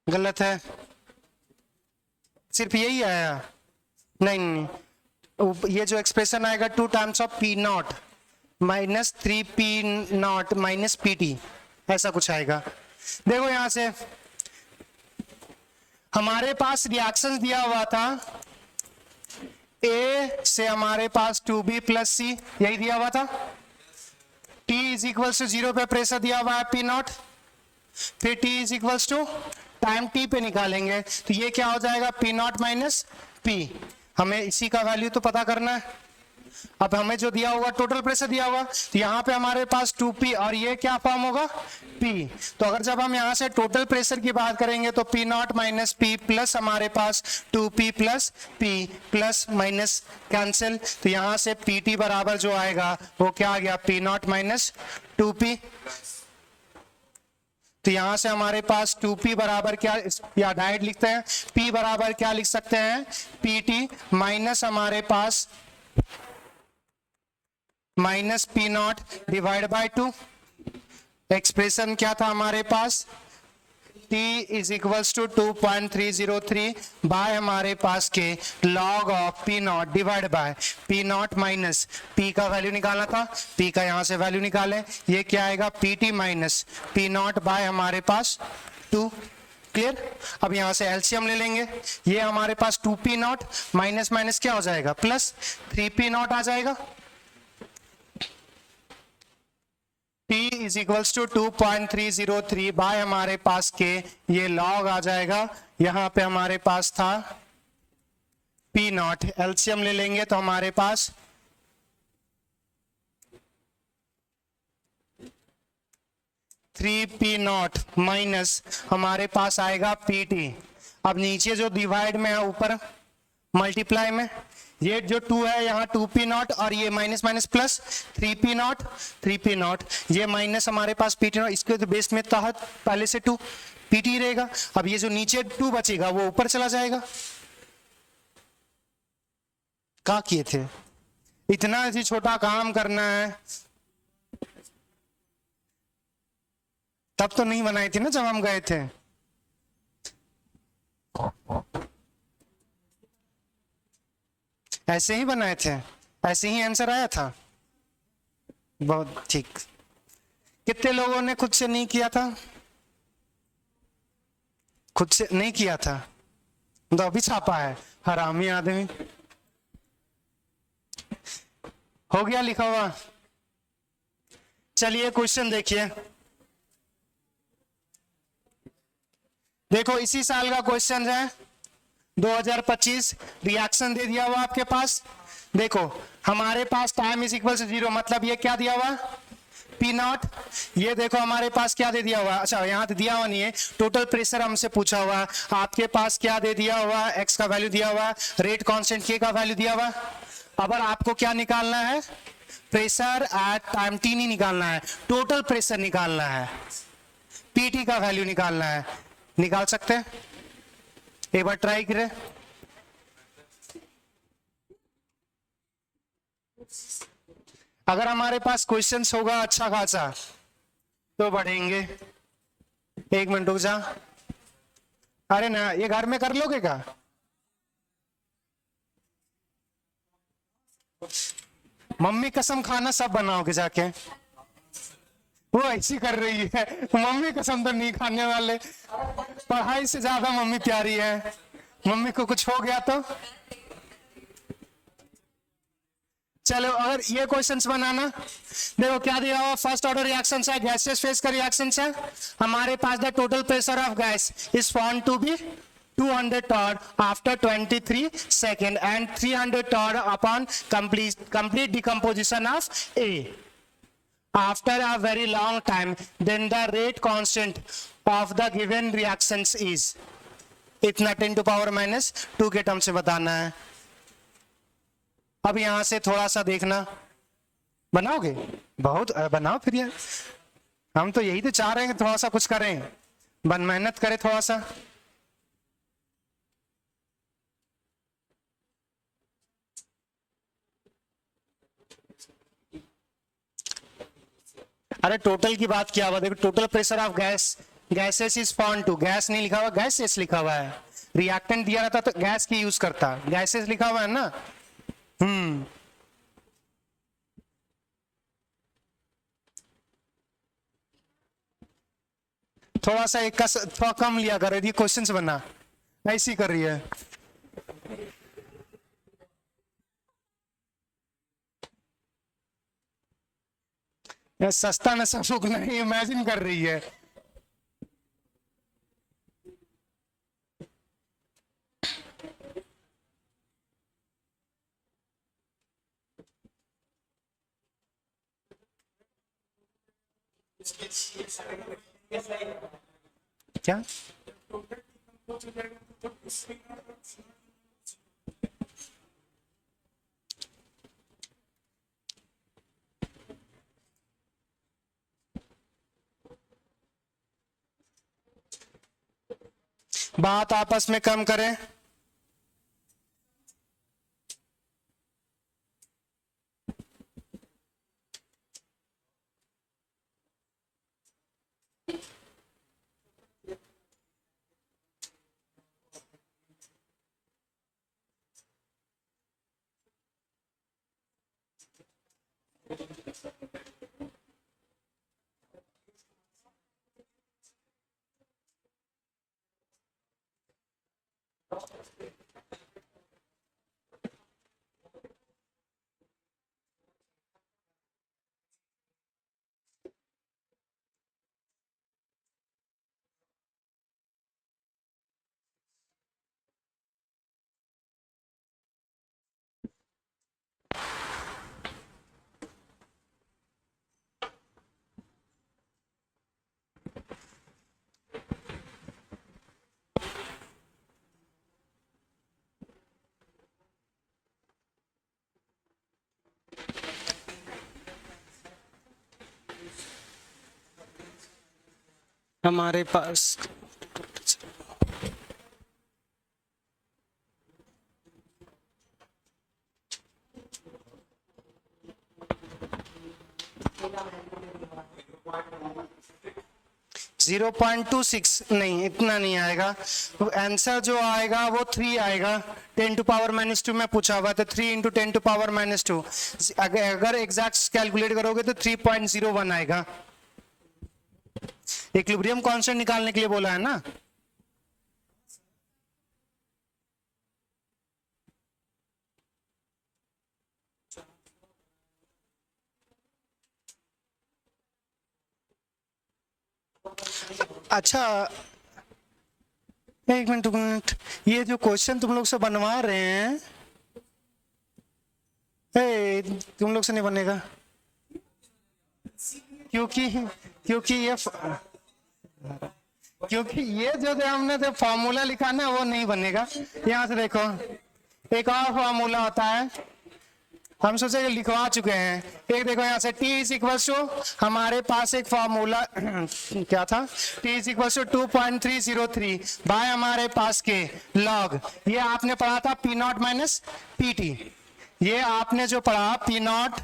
गलत है, सिर्फ यही आया। नहीं नहीं, ये जो एक्सप्रेशन आएगा 2 times of P0 minus 3p0 minus PT, ऐसा कुछ आएगा। देखो यहां से हमारे पास रिएक्शन दिया हुआ था, A से हमारे पास 2B प्लस C, यही दिया हुआ था। T इज इक्वल टू 0 पे प्रेशर दिया हुआ है P0, फिर T is equal to time T पे निकालेंगे तो ये क्या हो जाएगा, P0 माइनस P। हमें इसी का वैल्यू तो पता करना है। अब हमें जो दिया हुआ टोटल प्रेशर दिया हुआ, तो यहाँ पे हमारे पास 2P और ये क्या फॉर्म होगा P। तो अगर जब हम यहाँ से टोटल प्रेशर की बात करेंगे तो P0 माइनस P प्लस हमारे पास 2P plus P plus minus cancel, तो यहाँ से PT बराबर जो आएगा वो क्या आ गया, P0 माइनस 2P। तो यहां से हमारे पास 2P बराबर क्या, या डायरेक्ट लिखते हैं P बराबर क्या लिख सकते हैं, PT माइनस हमारे पास minus P0 divide by 2। Expression क्या था हमारे पास, T is equals to 2.303 by हमारे पास के log of P0 divide by P0 minus P का वैल्यू निकालना था, P का यहां से वैल्यू निकालें, ये क्या आएगा PT माइनस P0 बाय हमारे पास 2। क्लियर? अब यहां से एलसीएम ले लेंगे, ये हमारे पास 2P0 माइनस माइनस क्या हो जाएगा प्लस 3P0 आ जाएगा। T is equals to 2.303 by हमारे पास के ये लॉग आ जाएगा, यहां पे हमारे पास था P0, एलसीएम ले लेंगे तो हमारे पास 3P0 माइनस हमारे पास आएगा PT। अब नीचे जो डिवाइड में है ऊपर मल्टीप्लाई में, ये जो 2 है यहाँ 2P0 और ये माइनस माइनस प्लस 3P0, ये माइनस हमारे पास PT0, इसके तो बेस में तहत पहले से 2 PT रहेगा। अब ये जो नीचे 2 बचेगा वो ऊपर चला जाएगा। क्या किए थे, इतना ऐसी छोटा काम करना है, तब तो नहीं बनाई थी ना जब हम गए थे। ऐसे ही बनाए थे, ऐसे ही आंसर आया था। बहुत ठीक। कितने लोगों ने खुद से नहीं किया था, खुद से नहीं किया था तो अभी छापा है, हरामी आदमी। हो गया लिखा हुआ। चलिए क्वेश्चन देखिए, देखो इसी साल का क्वेश्चन है 2025, रिएक्शन दे दिया हुआ आपके पास। देखो हमारे पास टाइम इज इक्वल टू 0, मतलब ये क्या दिया हुआ P0, ये देखो हमारे पास क्या दे दिया हुआ, अच्छा यहाँ तो दिया हुआ नहीं है, टोटल प्रेशर हमसे पूछा हुआ, आपके पास क्या दे दिया हुआ, x का वैल्यू दिया हुआ, रेट कांस्टेंट K का वैल्यू दिया हुआ। अब आपको क्या निकालना है, प्रेशर एट टाइम टी नहीं निकालना है, टोटल प्रेशर निकालना है, पीटी का वैल्यू निकालना है। निकाल सकते हैं? एक बार ट्राई करें। अगर हमारे पास क्वेश्चंस होगा अच्छा खासा तो बढ़ेंगे। एक मिनट रुक जा। अरे ना, ये घर में कर लोगे क्या? मम्मी कसम खाना सब बनाओगे जाके? वो ऐसी कर रही है, मम्मी कसम तो नहीं खाने वाले। पढ़ाई से ज्यादा मम्मी प्यारी है। मम्मी को कुछ हो गया तो चलो, अगर ये क्वेश्चंस बनाना, देखो क्या दिया हुआ, फर्स्ट ऑर्डर रिएक्शन है, गैसियस फेज का रिएक्शन है। हमारे पास the total pressure of gas is found to be 200 torr after 23 seconds and 300 torr upon complete decomposition of A. After a very long time, then the rate constant of the given reactions is इतना 10 to power minus 2 के term से बताना है। अब यहां से थोड़ा सा देखना, बनाओगे? बहुत बनाओ फिर यार, हम तो यही तो चाह रहे हैं कि थोड़ा सा कुछ करें, मेहनत करें थोड़ा सा। अरे टोटल की बात किया हुआ, देखो total pressure of gases is found to, gas नहीं लिखा हुआ, गैसेस लिखा हुआ है। रिएक्टेंट दिया रहता तो गैस की यूज करता, गैसेस लिखा हुआ है ना। थोड़ा सा एक का थोड़ा कम लिया कर, ये क्वेश्चंस बना ऐसी कर रही है। सस्ता नशा फूक नहीं इमेजिन कर रही है। क्या बात आपस में कम करें। हमारे पास 0.26 नहीं, इतना नहीं आएगा। आंसर जो आएगा वो 3 आएगा। 10 to power minus 2 में पूछा हुआ तो 3 into 10 to power minus 2, अगर एग्जैक्ट कैलकुलेट करोगे तो 3.01 आएगा। इक्विलिब्रियम कांस्टेंट निकालने के लिए बोला है ना। अच्छा एक मिनट, ये जो क्वेश्चन तुम लोग से बनवा रहे हैं, तुम लोग से नहीं बनेगा क्योंकि ये जो हमने जो फॉर्मूला लिखा ना वो नहीं बनेगा। यहाँ से देखो, एक और फॉर्मूला होता है हम सोचे कि लिखवा चुके हैं। एक देखो यहाँ से t इज इक्वल टू, हमारे पास एक फॉर्मूला क्या था, t is equal to 2.303 by हमारे पास के लॉग, ये आपने पढ़ा था P नॉट माइनस PT, ये आपने जो पढ़ा P नॉट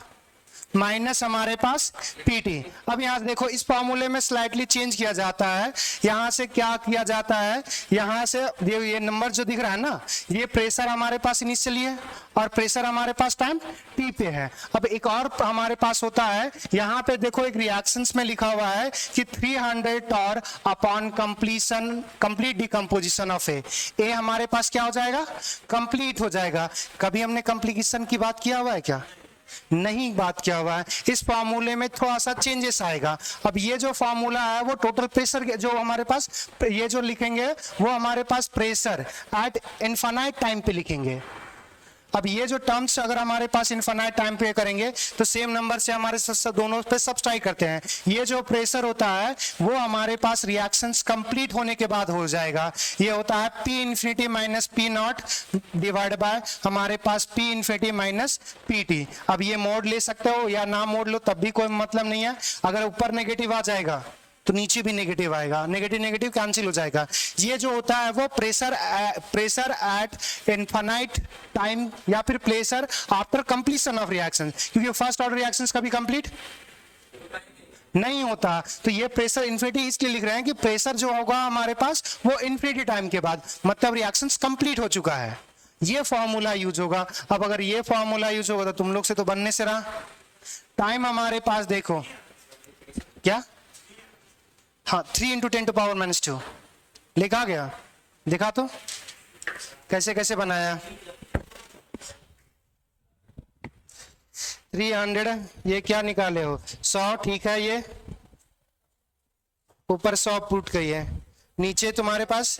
माइनस हमारे पास PT। अब यहाँ से देखो इस फॉर्मूले में स्लाइटली चेंज किया जाता है, यहाँ से क्या किया जाता है, यहाँ से ये नंबर जो दिख रहा है ना, ये प्रेशर हमारे पास इनिशियली है और प्रेशर हमारे पास टाइम T पे है। अब एक और हमारे पास होता है, यहाँ पे देखो एक रिएक्शंस में लिखा हुआ है कि 300 torr upon complete decomposition of a हमारे पास क्या हो जाएगा, कंप्लीट हो जाएगा। कभी हमने कंप्लीशन की बात किया हुआ है क्या, नहीं बात किया हुआ है। इस फार्मूले में थोड़ा सा चेंजेस आएगा। अब ये जो फार्मूला है वो टोटल प्रेशर जो हमारे पास, ये जो लिखेंगे वो हमारे पास प्रेशर एट इनफाइनाइट टाइम पे लिखेंगे। अब ये जो टर्म्स अगर हमारे पास इनफाइनाइट टाइम पे करेंगे तो सेम नंबर से हमारे दोनों पे सब्सट्रैक्ट करते हैं। ये जो प्रेशर होता है वो हमारे पास रिएक्शंस कंप्लीट होने के बाद हो जाएगा। ये होता है P infinity minus P naught divide by हमारे पास P इन्फिनिटी माइनस PT। अब ये मोड ले सकते हो या ना मोड लो तब भी कोई मतलब नहीं है। अगर ऊपर नेगेटिव आ जाएगा तो नीचे भी नेगेटिव आएगा, नेगेटिव नेगेटिव कैंसिल हो जाएगा। ये जो होता है वो प्रेशर एट इनफाइनाइट टाइम या फिर pressure after completion of reaction, क्योंकि फर्स्ट ऑर्डर रिएक्शंस कभी कंप्लीट नहीं होता। तो ये प्रेशर इन्फिनिटी इसलिए लिख रहे हैं कि प्रेशर जो होगा हमारे पास वो इन्फिनिटी टाइम के बाद, मतलब रिएक्शंस कंप्लीट हो चुका है, ये फॉर्मूला यूज होगा। अब अगर ये फॉर्मूला यूज होगा तो तुम लोग से तो बनने से रहा। टाइम हमारे पास देखो क्या, हाँ 3 इंटू 10 टू पावर माइनस 2 लिखा गया, दिखा तो कैसे कैसे बनाया। 300 ये क्या निकाले हो, 100 ठीक है, ये ऊपर 100 पुट गई है, नीचे तुम्हारे पास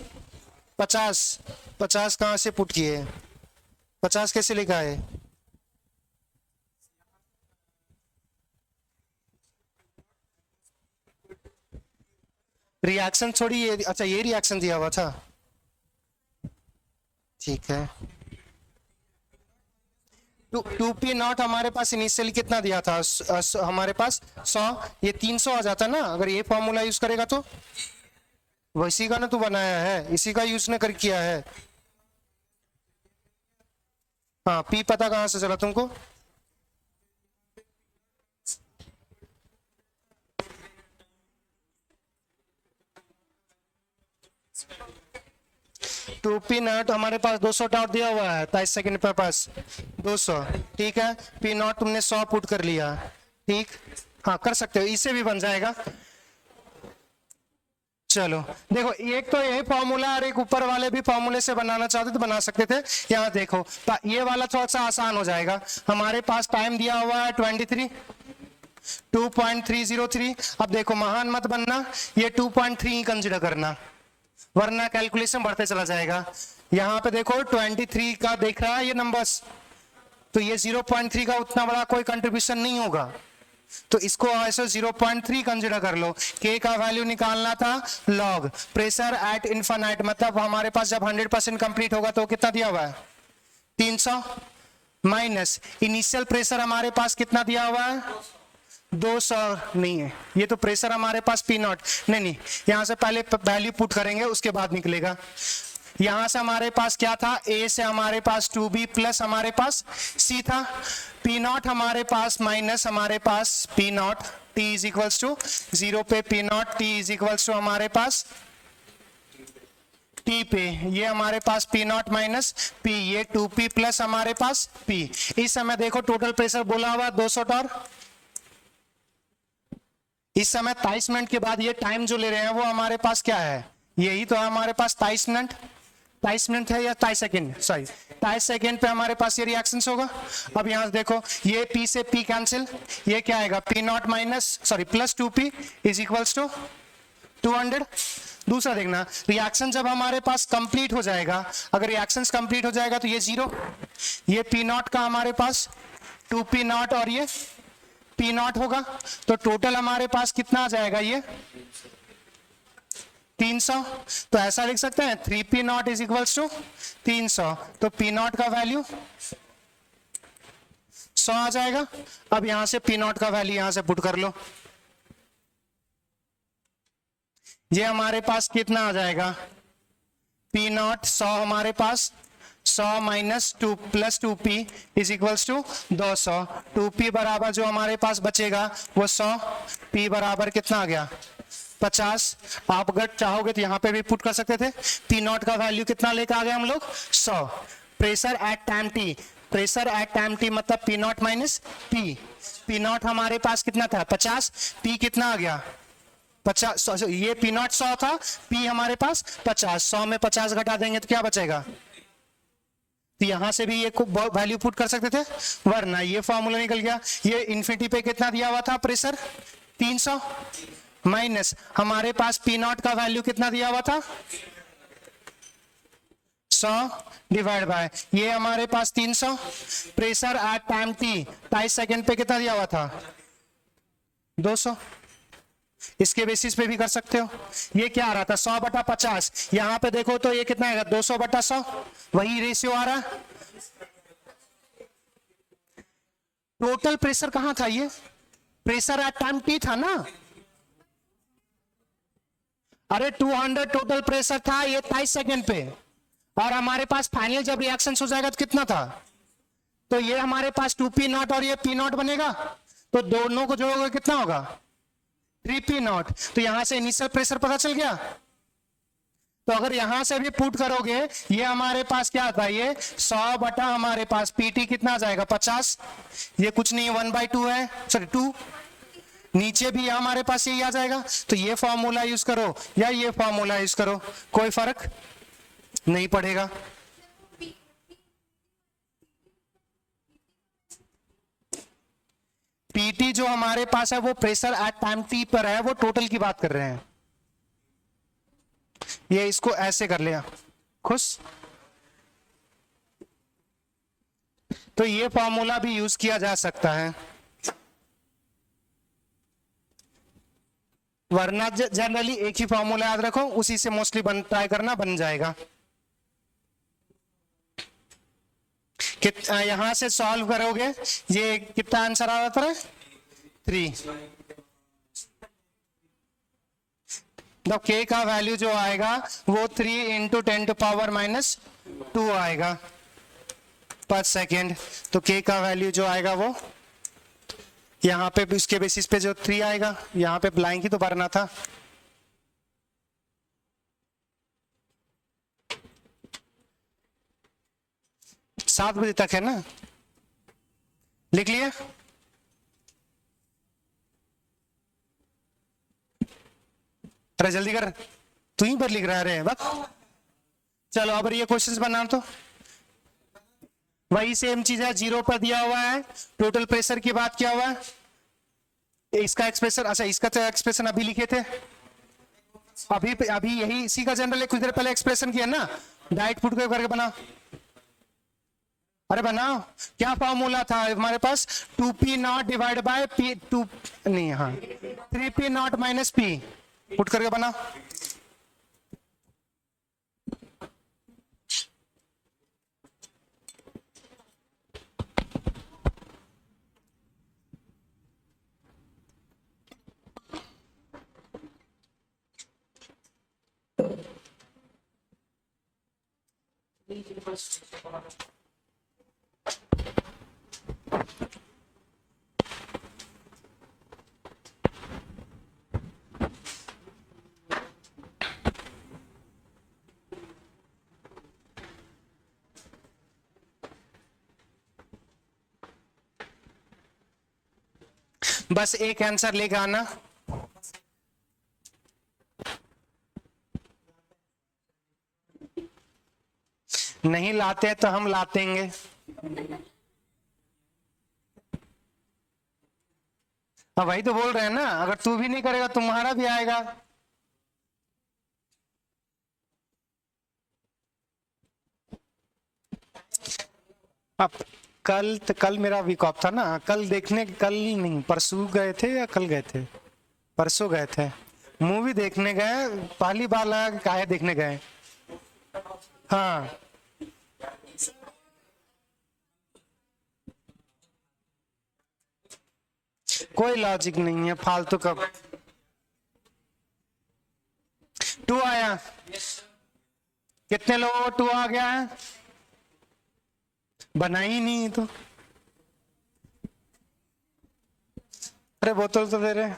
50 कहाँ से पुट किए, 50 कैसे लिखा है, रिएक्शन छोड़ी ये, अच्छा ये रिएक्शन दिया हुआ था, ठीक है। 2P नॉट हमारे पास इनिशियली कितना दिया था, हमारे पास 100, ये 300 आ जाता ना अगर ये फॉर्मूला यूज करेगा तो। वैसी का ना तू बनाया है, इसी का यूज ने कर किया है। हाँ P पता कहाँ से चला तुमको, टू P नॉट हमारे पास 200 टॉट दिया हुआ है, 23 सेकंड पे पास 200, ठीक है। P नॉट तुमने 100 पुट कर लिया, ठीक, हाँ कर सकते हो, इससे भी बन जाएगा। चलो देखो एक तो यही फॉर्मूला और एक ऊपर वाले भी फॉर्मूले से बनाना चाहते तो बना सकते थे। यहाँ देखो तो ये वाला थोड़ा सा आसान हो जाएगा। हमारे पास टाइम दिया हुआ है 23, 2.303। अब देखो महान मत बनना, ये 2.3 कंसिडर करना वरना कैलकुलेशन बढ़ते चला जाएगा। यहाँ पे देखो 23 का देख रहा है ये नंबर्स, तो ये 0.3 का उतना बड़ा कोई कंट्रीब्यूशन नहीं होगा, तो इसको ऐसे 0.3 कंसिडर कर लो। K का वैल्यू निकालना था लॉग प्रेशर एट इनफाइनाइट, मतलब हमारे पास जब 100% कंप्लीट होगा तो कितना दिया हुआ है 300 माइनस इनिशियल प्रेशर हमारे पास कितना दिया हुआ है 200 नहीं है, ये तो प्रेशर हमारे पास P नॉट नहीं, यहाँ से पहले वैल्यू पुट करेंगे उसके बाद निकलेगा। यहां से हमारे पास क्या था, A से हमारे पास 2B प्लस हमारे पास C था, P नॉट हमारे पास माइनस हमारे पास P naught, T is equals to 0 पे P naught, T is equals to हमारे पास T पे, ये हमारे पास P नॉट माइनस P, ये 2P प्लस हमारे पास P। इस समय देखो टोटल प्रेशर बोला हुआ 200 टॉर, इस समय 23 मिनट के बाद ये टाइम जो ले रहे हैं वो हमारे पास क्या है, यही तो है हमारे पास 23 मिनट है या 23 सेकेंड, सॉरी 23 सेकेंड पे हमारे पास ये रिएक्शंस होगा। अब यहाँ से देखो ये P से P कैंसिल, ये क्या आएगा P naught minus sorry plus 2P is equals to 200। दूसरा देखना रिएक्शन जब हमारे पास कंप्लीट हो जाएगा, अगर रिएक्शंस कंप्लीट हो जाएगा तो ये 0, ये P नॉट का हमारे पास 2P नॉट और ये P नॉट होगा, तो टोटल हमारे पास कितना आ जाएगा ये 300। तो ऐसा लिख सकते हैं 3P not is equals to 300, तो P नॉट का वैल्यू 100 आ जाएगा। अब यहां से पी नॉट का वैल्यू यहां से पुट कर लो, ये हमारे पास कितना आ जाएगा, पी नॉट 100 हमारे पास 100 minus 2 plus 2p is equals to 200। 2p बराबर जो हमारे पास बचेगा वो 100, p बराबर कितना आ गया 50। आप अगर चाहोगे तो यहां पे भी पुट कर सकते थे। पी नॉट का वैल्यू कितना लेकर आ गए हम लोग 100। Pressure at time T, pressure at time T मतलब P naught minus P. P naught हमारे पास कितना था 50, पी कितना आ गया 50। ये पी नॉट 100 था, पी हमारे पास 50। 100 में 50 घटा देंगे तो क्या बचेगा, तो यहां से भी ये वैल्यू पुट कर सकते थे, वरना ये फॉर्मूला निकल गया। ये इन्फिनिटी पे कितना दिया हुआ था प्रेशर 300, माइनस हमारे पास पी नॉट का वैल्यू कितना दिया हुआ था 100 डिवाइड बाय ये हमारे पास 300। Pressure at time T 2.5 second पे कितना दिया हुआ था 200। इसके बेसिस पे भी कर सकते हो। ये क्या आ रहा था 100 बटा 50, यहां पे देखो तो ये कितना है 200 बटा 100, वही रेशियो आ रहा है। टोटल प्रेशर कहां था, ये प्रेशर एट टाइम टी था ना, अरे 200 टोटल प्रेशर था ये 2.5 सेकेंड पे, और हमारे पास फाइनल जब रिएक्शन हो जाएगा तो कितना था, तो ये हमारे पास 2p नॉट और ये p नॉट बनेगा, तो दोनों को जोड़ोगे कितना होगा 3p नॉट। तो यहां से इनिशियल प्रेशर पता चल गया। तो अगर यहां से भी पुट करोगे ये हमारे पास क्या आता है, ये 100 बटा हमारे पास pt कितना आ जाएगा 50, ये कुछ नहीं 1/2 है, सॉरी 2, नीचे भी हमारे पास यही आ जाएगा। तो ये फॉर्मूला यूज करो या ये फॉर्मूला यूज करो, कोई फर्क नहीं पड़ेगा। पीटी जो हमारे पास है वो प्रेशर एट टाइम टी पर है, वो टोटल की बात कर रहे हैं। ये इसको ऐसे कर लिया खुश। तो ये फॉर्मूला भी यूज किया जा सकता है, वरना जनरली एक ही फॉर्मूला याद रखो, उसी से मोस्टली ट्राई करना बन जाएगा। यहां से सॉल्व करोगे ये कितना आंसर आ रहा है 3। तो k का वैल्यू जो आएगा वो 3 इंटू 10⁻⁻² आएगा पर सेकेंड। तो k का वैल्यू जो आएगा वो यहाँ पे इसके बेसिस पे जो 3 आएगा, यहाँ पे ब्लैंक ही तो भरना था। सात बजे तक है ना, लिख लिया। अरे जल्दी कर, तू ही पर लिख रहा है बस। चलो अब ये क्वेश्चंस बना, तो वही सेम चीज है, 0 पर दिया हुआ है, टोटल प्रेशर की बात किया हुआ है, इसका एक्सप्रेशन, अच्छा इसका तो एक्सप्रेशन अभी लिखे थे, अभी यही इसी का जनरल कुछ देर पहले एक्सप्रेशन किया ना, डाइट पुट करके बना। अरे बनाओ, क्या फॉर्मूला था हमारे पास 2p not divide bye p 2 नहीं, हाँ 3p not minus p, put करके बना। बस एक आंसर लेके आना। नहीं लाते तो हम लातेंगे। अब वही तो बोल रहे हैं ना, अगर तू भी नहीं करेगा तुम्हारा भी आएगा। अब कल मेरा वीक ऑफ था ना, कल देखने, कल नहीं परसों गए थे या कल गए थे, परसों गए थे मूवी देखने गए, पहली बार लगा कि काहे देखने गए। हाँ कोई लॉजिक नहीं है फालतू का। 2 आया, कितने लोगों को 2 आ गया है? बना ही नहीं तो। अरे बोतल तो दे रहे,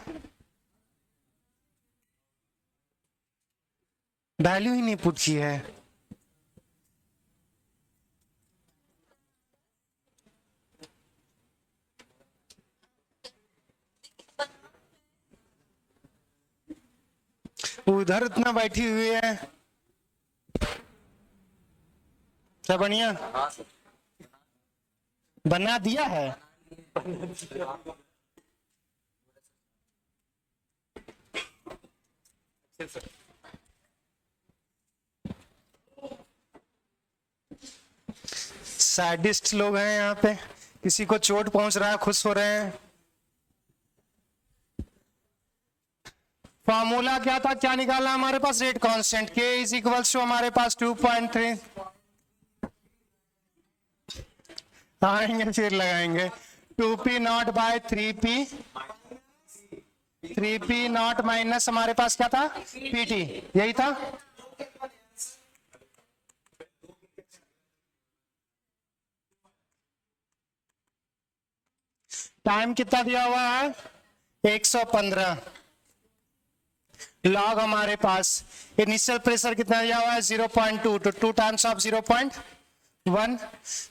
वैल्यू ही नहीं पुट की है। उधर इतना बैठी हुई है, क्या बढ़िया बना दिया है। सैडिस्ट लोग हैं यहाँ पे, किसी को चोट पहुंच रहा है खुश हो रहे हैं। फॉर्मूला क्या था, क्या निकाला हमारे पास? रेट कांस्टेंट के इज इक्वल्स टू हमारे पास 2.3 आएंगे, फिर लगाएंगे 2p not bye 3p not minus हमारे पास क्या था? pt, यही था। टाइम कितना दिया हुआ है? 115। लॉग हमारे पास इनिशियल प्रेशर कितना दिया हुआ है? 0.2, तो 2 टाइम्स ऑफ 0.1।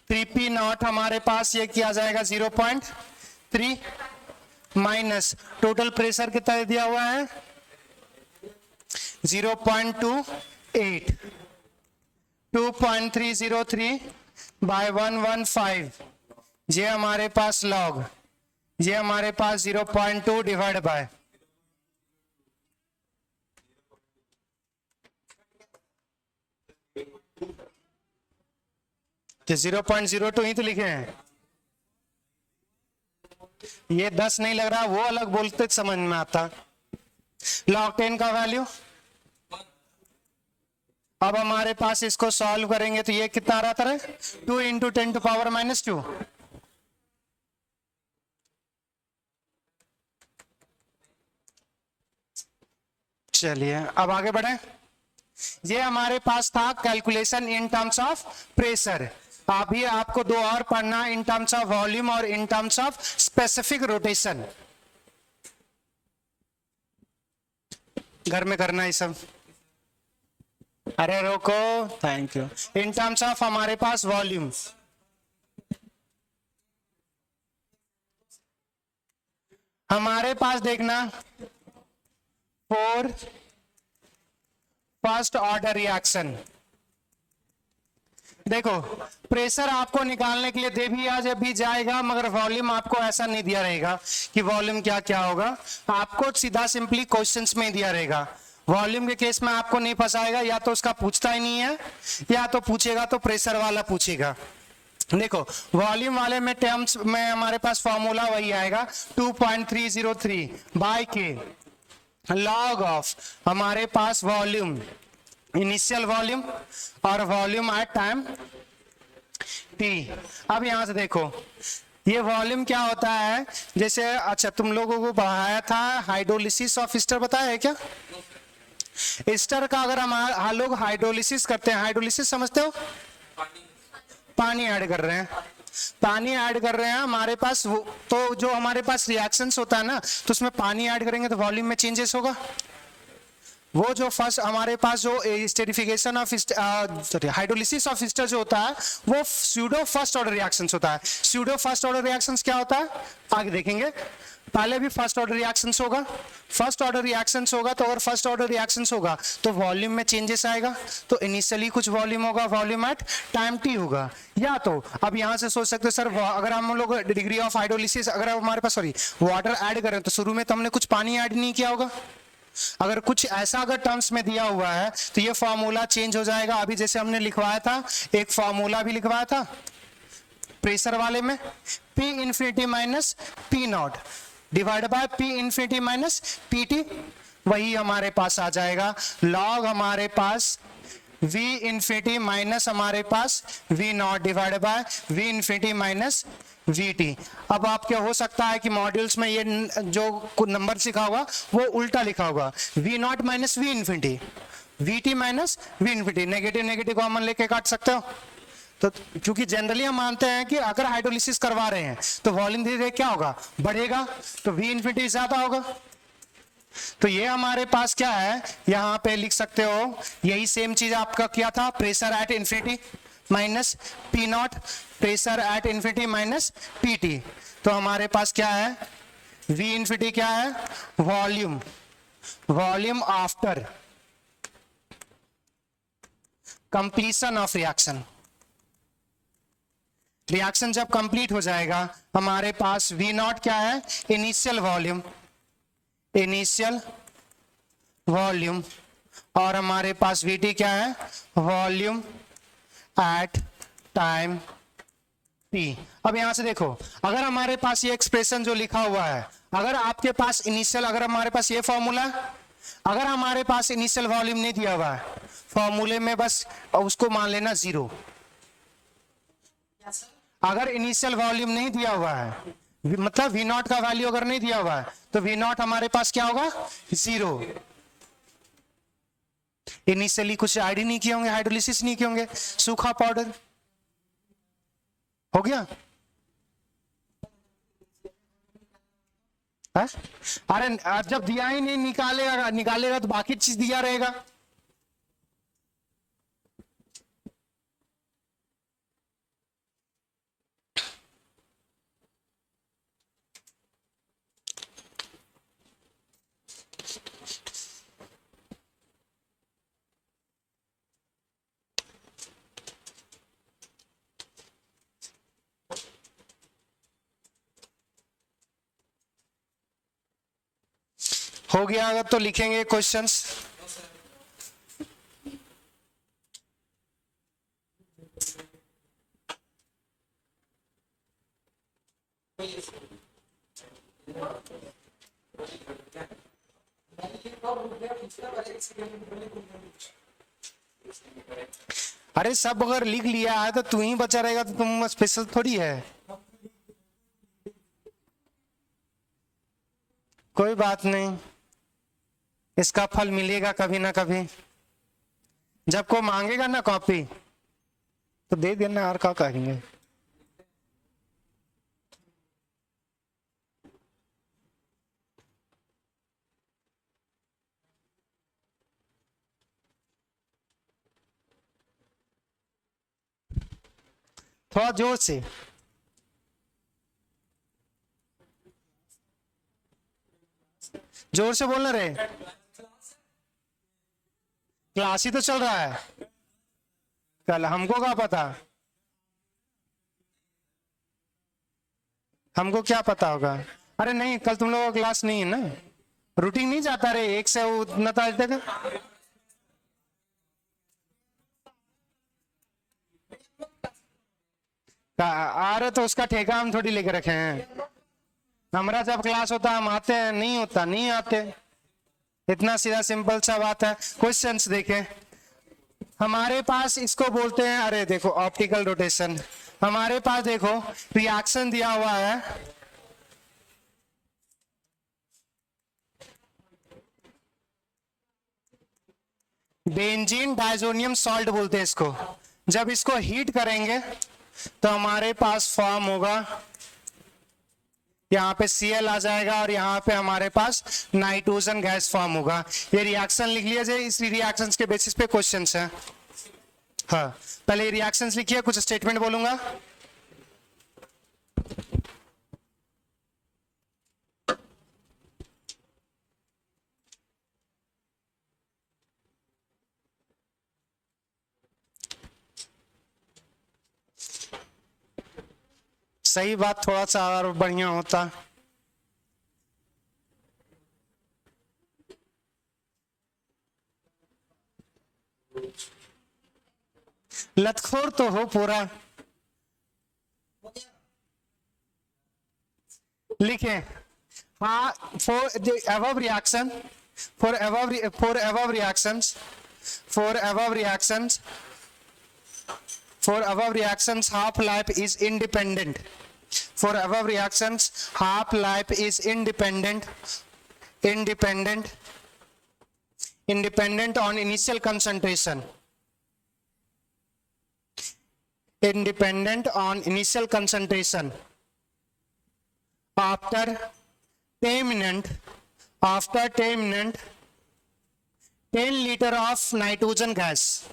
3p नॉट हमारे पास ये किया जाएगा 0.3 माइनस टोटल प्रेशर कितना दिया हुआ है? 0.28। 2.303 बाय 115, ये हमारे पास लॉग, ये हमारे पास 0.2 डिवाइड बाय 0.02 ही तो लिखे हैं। ये 10 नहीं लग रहा, वो अलग बोलते समझ में आता। लॉग 10 का वैल्यू, अब हमारे पास इसको सॉल्व करेंगे तो ये कितना आ रहा था? 2 इंटू 10 टू पावर -2। चलिए अब आगे बढ़े। ये हमारे पास था calculation in terms of pressure. अभी आपको 2 और पढ़ना, इन टर्म्स ऑफ वॉल्यूम और in terms of specific rotation. घर में करना ये सब। अरे रोको, thank you. In terms of हमारे पास वॉल्यूम, हमारे पास देखना 4 फर्स्ट ऑर्डर रिएक्शन। देखो प्रेशर आपको निकालने के लिए दे भी आ जब भी जाएगा, मगर वॉल्यूम आपको ऐसा नहीं दिया रहेगा कि वॉल्यूम क्या क्या होगा। आपको सीधा सिंपली क्वेश्चंस में दिया रहेगा। वॉल्यूम के केस में आपको नहीं फंसाएगा, या तो उसका पूछता ही नहीं है, या तो पूछेगा तो प्रेशर वाला पूछेगा। देखो वॉल्यूम वाले में टर्म्स में हमारे पास फॉर्मूला वही आएगा 2.303 बाय के लॉग ऑफ हमारे पास वॉल्यूम, इनिशियल वॉल्यूम और वॉल्यूम एट टाइम t। अब यहां से देखो ये वॉल्यूम क्या होता है, जैसे अच्छा तुम लोगों को पढ़ाया था हाइड्रोलिसिस ऑफ ईस्टर, बताया है क्या? ईस्टर का अगर हम लोग हाइड्रोलिसिस करते हैं, हाइड्रोलिसिस समझते हो? पानी ऐड कर रहे हैं, पानी ऐड कर रहे हैं हमारे पास तो जो हमारे पास रिएक्शंस होता है ना, तो उसमें पानी ऐड करेंगे तो वॉल्यूम में चेंजेस होगा। वो जो फर्स्ट हमारे पास जो esterification of hydrolysis of Easter जो होता है वो स्यूडो फर्स्ट ऑर्डर रिएक्शंस होता है। स्यूडो फर्स्ट ऑर्डर रिएक्शंस क्या होता है आगे देखेंगे। पहले भी फर्स्ट ऑर्डर रिएक्शंस होगा, फर्स्ट ऑर्डर रिएक्शंस होगा, तो अगर फर्स्ट ऑर्डर रिएक्शंस होगा तो वॉल्यूम में चेंजेस आएगा। तो इनिशियली कुछ वॉल्यूम होगा, वॉल्यूम एट टाइम टी होगा। या तो अब यहां से सोच सकते हो सर अगर हम लोग डिग्री ऑफ हाइड्रोलिसिस अगर हमारे पास वाटर ऐड करें तो शुरू में तो हमने कुछ पानी ऐड नहीं किया होगा। अगर कुछ ऐसा अगर टर्म्स में दिया हुआ है तो ये फॉर्मूला चेंज हो जाएगा। अभी जैसे हमने लिखवाया था, एक फॉर्मूला भी लिखवाया था प्रेशर वाले में, P infinity minus P naught divide bye P infinity minus PT, वही हमारे पास आ जाएगा। लॉग हमारे पास वी इन्फिनिटी माइनस हमारे पास V naught divided by V infinity minus V T. अब आप क्या हो सकता है कि मॉड्यूल्स में ये जो नंबर लिखा होगा वो उल्टा लिखा होगा, V naught minus V infinity, V T minus V infinity, negative negative common लेके काट सकते हो। तो क्योंकि जनरली हम मानते हैं कि अगर हाइड्रोलिसिस करवा रहे हैं तो वॉल्यूम धीरे धीरे क्या होगा, बढ़ेगा, तो वी इन्फिनिटी ज्यादा होगा। तो ये हमारे पास क्या है, यहां पे लिख सकते हो, यही सेम चीज आपका किया था, pressure at infinity minus P not, pressure at infinity minus P T. तो हमारे पास क्या है, वी इन्फिनिटी क्या है, volume, volume after completion of reaction. Reaction जब कंप्लीट हो जाएगा हमारे पास वी नॉट क्या है, इनिशियल वॉल्यूम, इनिशियल वॉल्यूम, और हमारे पास वी टी क्या है, वॉल्यूम एट टाइम टी। अब यहां से देखो, अगर हमारे पास ये एक्सप्रेशन जो लिखा हुआ है, अगर आपके पास इनिशियल, अगर हमारे पास ये फॉर्मूला, अगर हमारे पास इनिशियल वॉल्यूम नहीं दिया हुआ है, फॉर्मूले में बस उसको मान लेना जीरो। अगर इनिशियल वॉल्यूम नहीं दिया हुआ है, मतलब वी नॉट का वैल्यू अगर नहीं दिया हुआ है, तो वी नॉट हमारे पास क्या होगा, जीरो। इनिशियली कुछ आईडी नहीं किए होंगे, हाइड्रोलिसिस नहीं किए होंगे, सूखा पाउडर हो गया है? अरे जब दिया ही नहीं, निकालेगा निकालेगा तो बाकी चीज दिया रहेगा। हो गया अगर तो लिखेंगे क्वेश्चंस। अरे सब अगर लिख लिया है तो तू ही बचा रहेगा, तो तुम स्पेशल थोड़ी है। कोई बात नहीं, इसका फल मिलेगा कभी ना कभी। जब को मांगेगा ना कॉपी तो दे देना, और क्या कहेंगे। थोड़ा जोर से, जोर से बोलना रे, क्लास ही तो चल रहा है। कल हमको क्या पता, हमको क्या पता होगा। अरे नहीं, कल तुम लोगों का क्लास नहीं है ना, रूटीन नहीं जाता रे, एक से उतना तक। आ रहे तो उसका ठेका हम थोड़ी लेके रखे हैं। हमारा जब क्लास होता है हम आते हैं, नहीं होता नहीं आते, इतना सीधा सिंपल सा बात है। क्वेश्चंस देखें, हमारे पास इसको बोलते हैं, अरे देखो ऑप्टिकल रोटेशन। हमारे पास देखो रिएक्शन दिया हुआ है, बेंजीन डाइजोनियम सॉल्ट बोलते हैं इसको। जब इसको हीट करेंगे तो हमारे पास फॉर्म होगा, यहाँ पे Cl आ जाएगा और यहाँ पे हमारे पास नाइट्रोजन गैस फॉर्म होगा। ये रिएक्शन लिख लिया जाए, इस रिएक्शंस के बेसिस पे क्वेश्चंस है। हाँ, पहले रिएक्शंस लिखिए, कुछ स्टेटमेंट बोलूंगा। सही बात, थोड़ा सा और बढ़िया होता। लतखोर तो हो पूरा। लिखें, हाँ, for the above reaction, for above reactions For above reactions, half life is independent. For above reactions, half life is independent on initial concentration. Independent on initial concentration. After 10 minutes, 10 liter of nitrogen gas.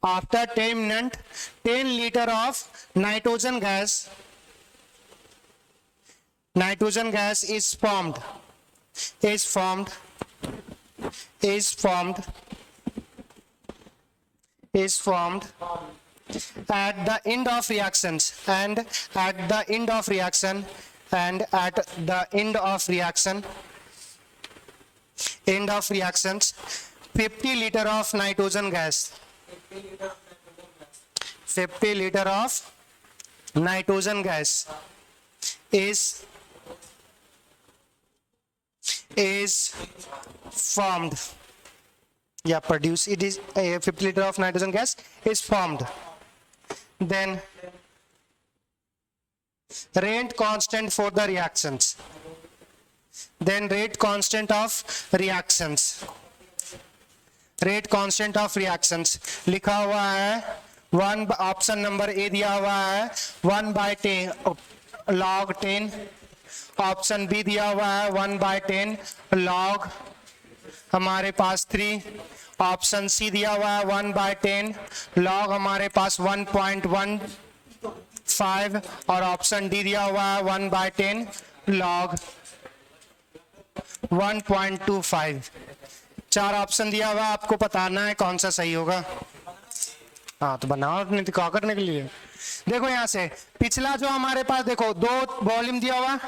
After 10 minutes, 10 liter of nitrogen gas is formed. At the end of reactions, and at the end of reaction, 50 liter of nitrogen gas. 50 liter of nitrogen gas is formed. Yeah, produce. It is 50 liter of nitrogen gas is formed. Then rate constant for the reactions. Then rate constant of reactions. Rate constant of reactions लिखा हुआ है 1, option number A दिया हुआ है 1/10 log 10. Option B दिया हुआ है 1/10 log हमारे पास 3. ऑप्शन सी दिया हुआ है 1/10 log हमारे पास 1.15 और ऑप्शन डी दिया हुआ है 1/10 log 1.25. 4 ऑप्शन दिया हुआ, आपको बताना है कौन सा सही होगा. हाँ तो बनाओ नहीं तो क्या करने के लिए. देखो यहां से पिछला जो हमारे पास देखो 2 वॉल्यूम दिया हुआ,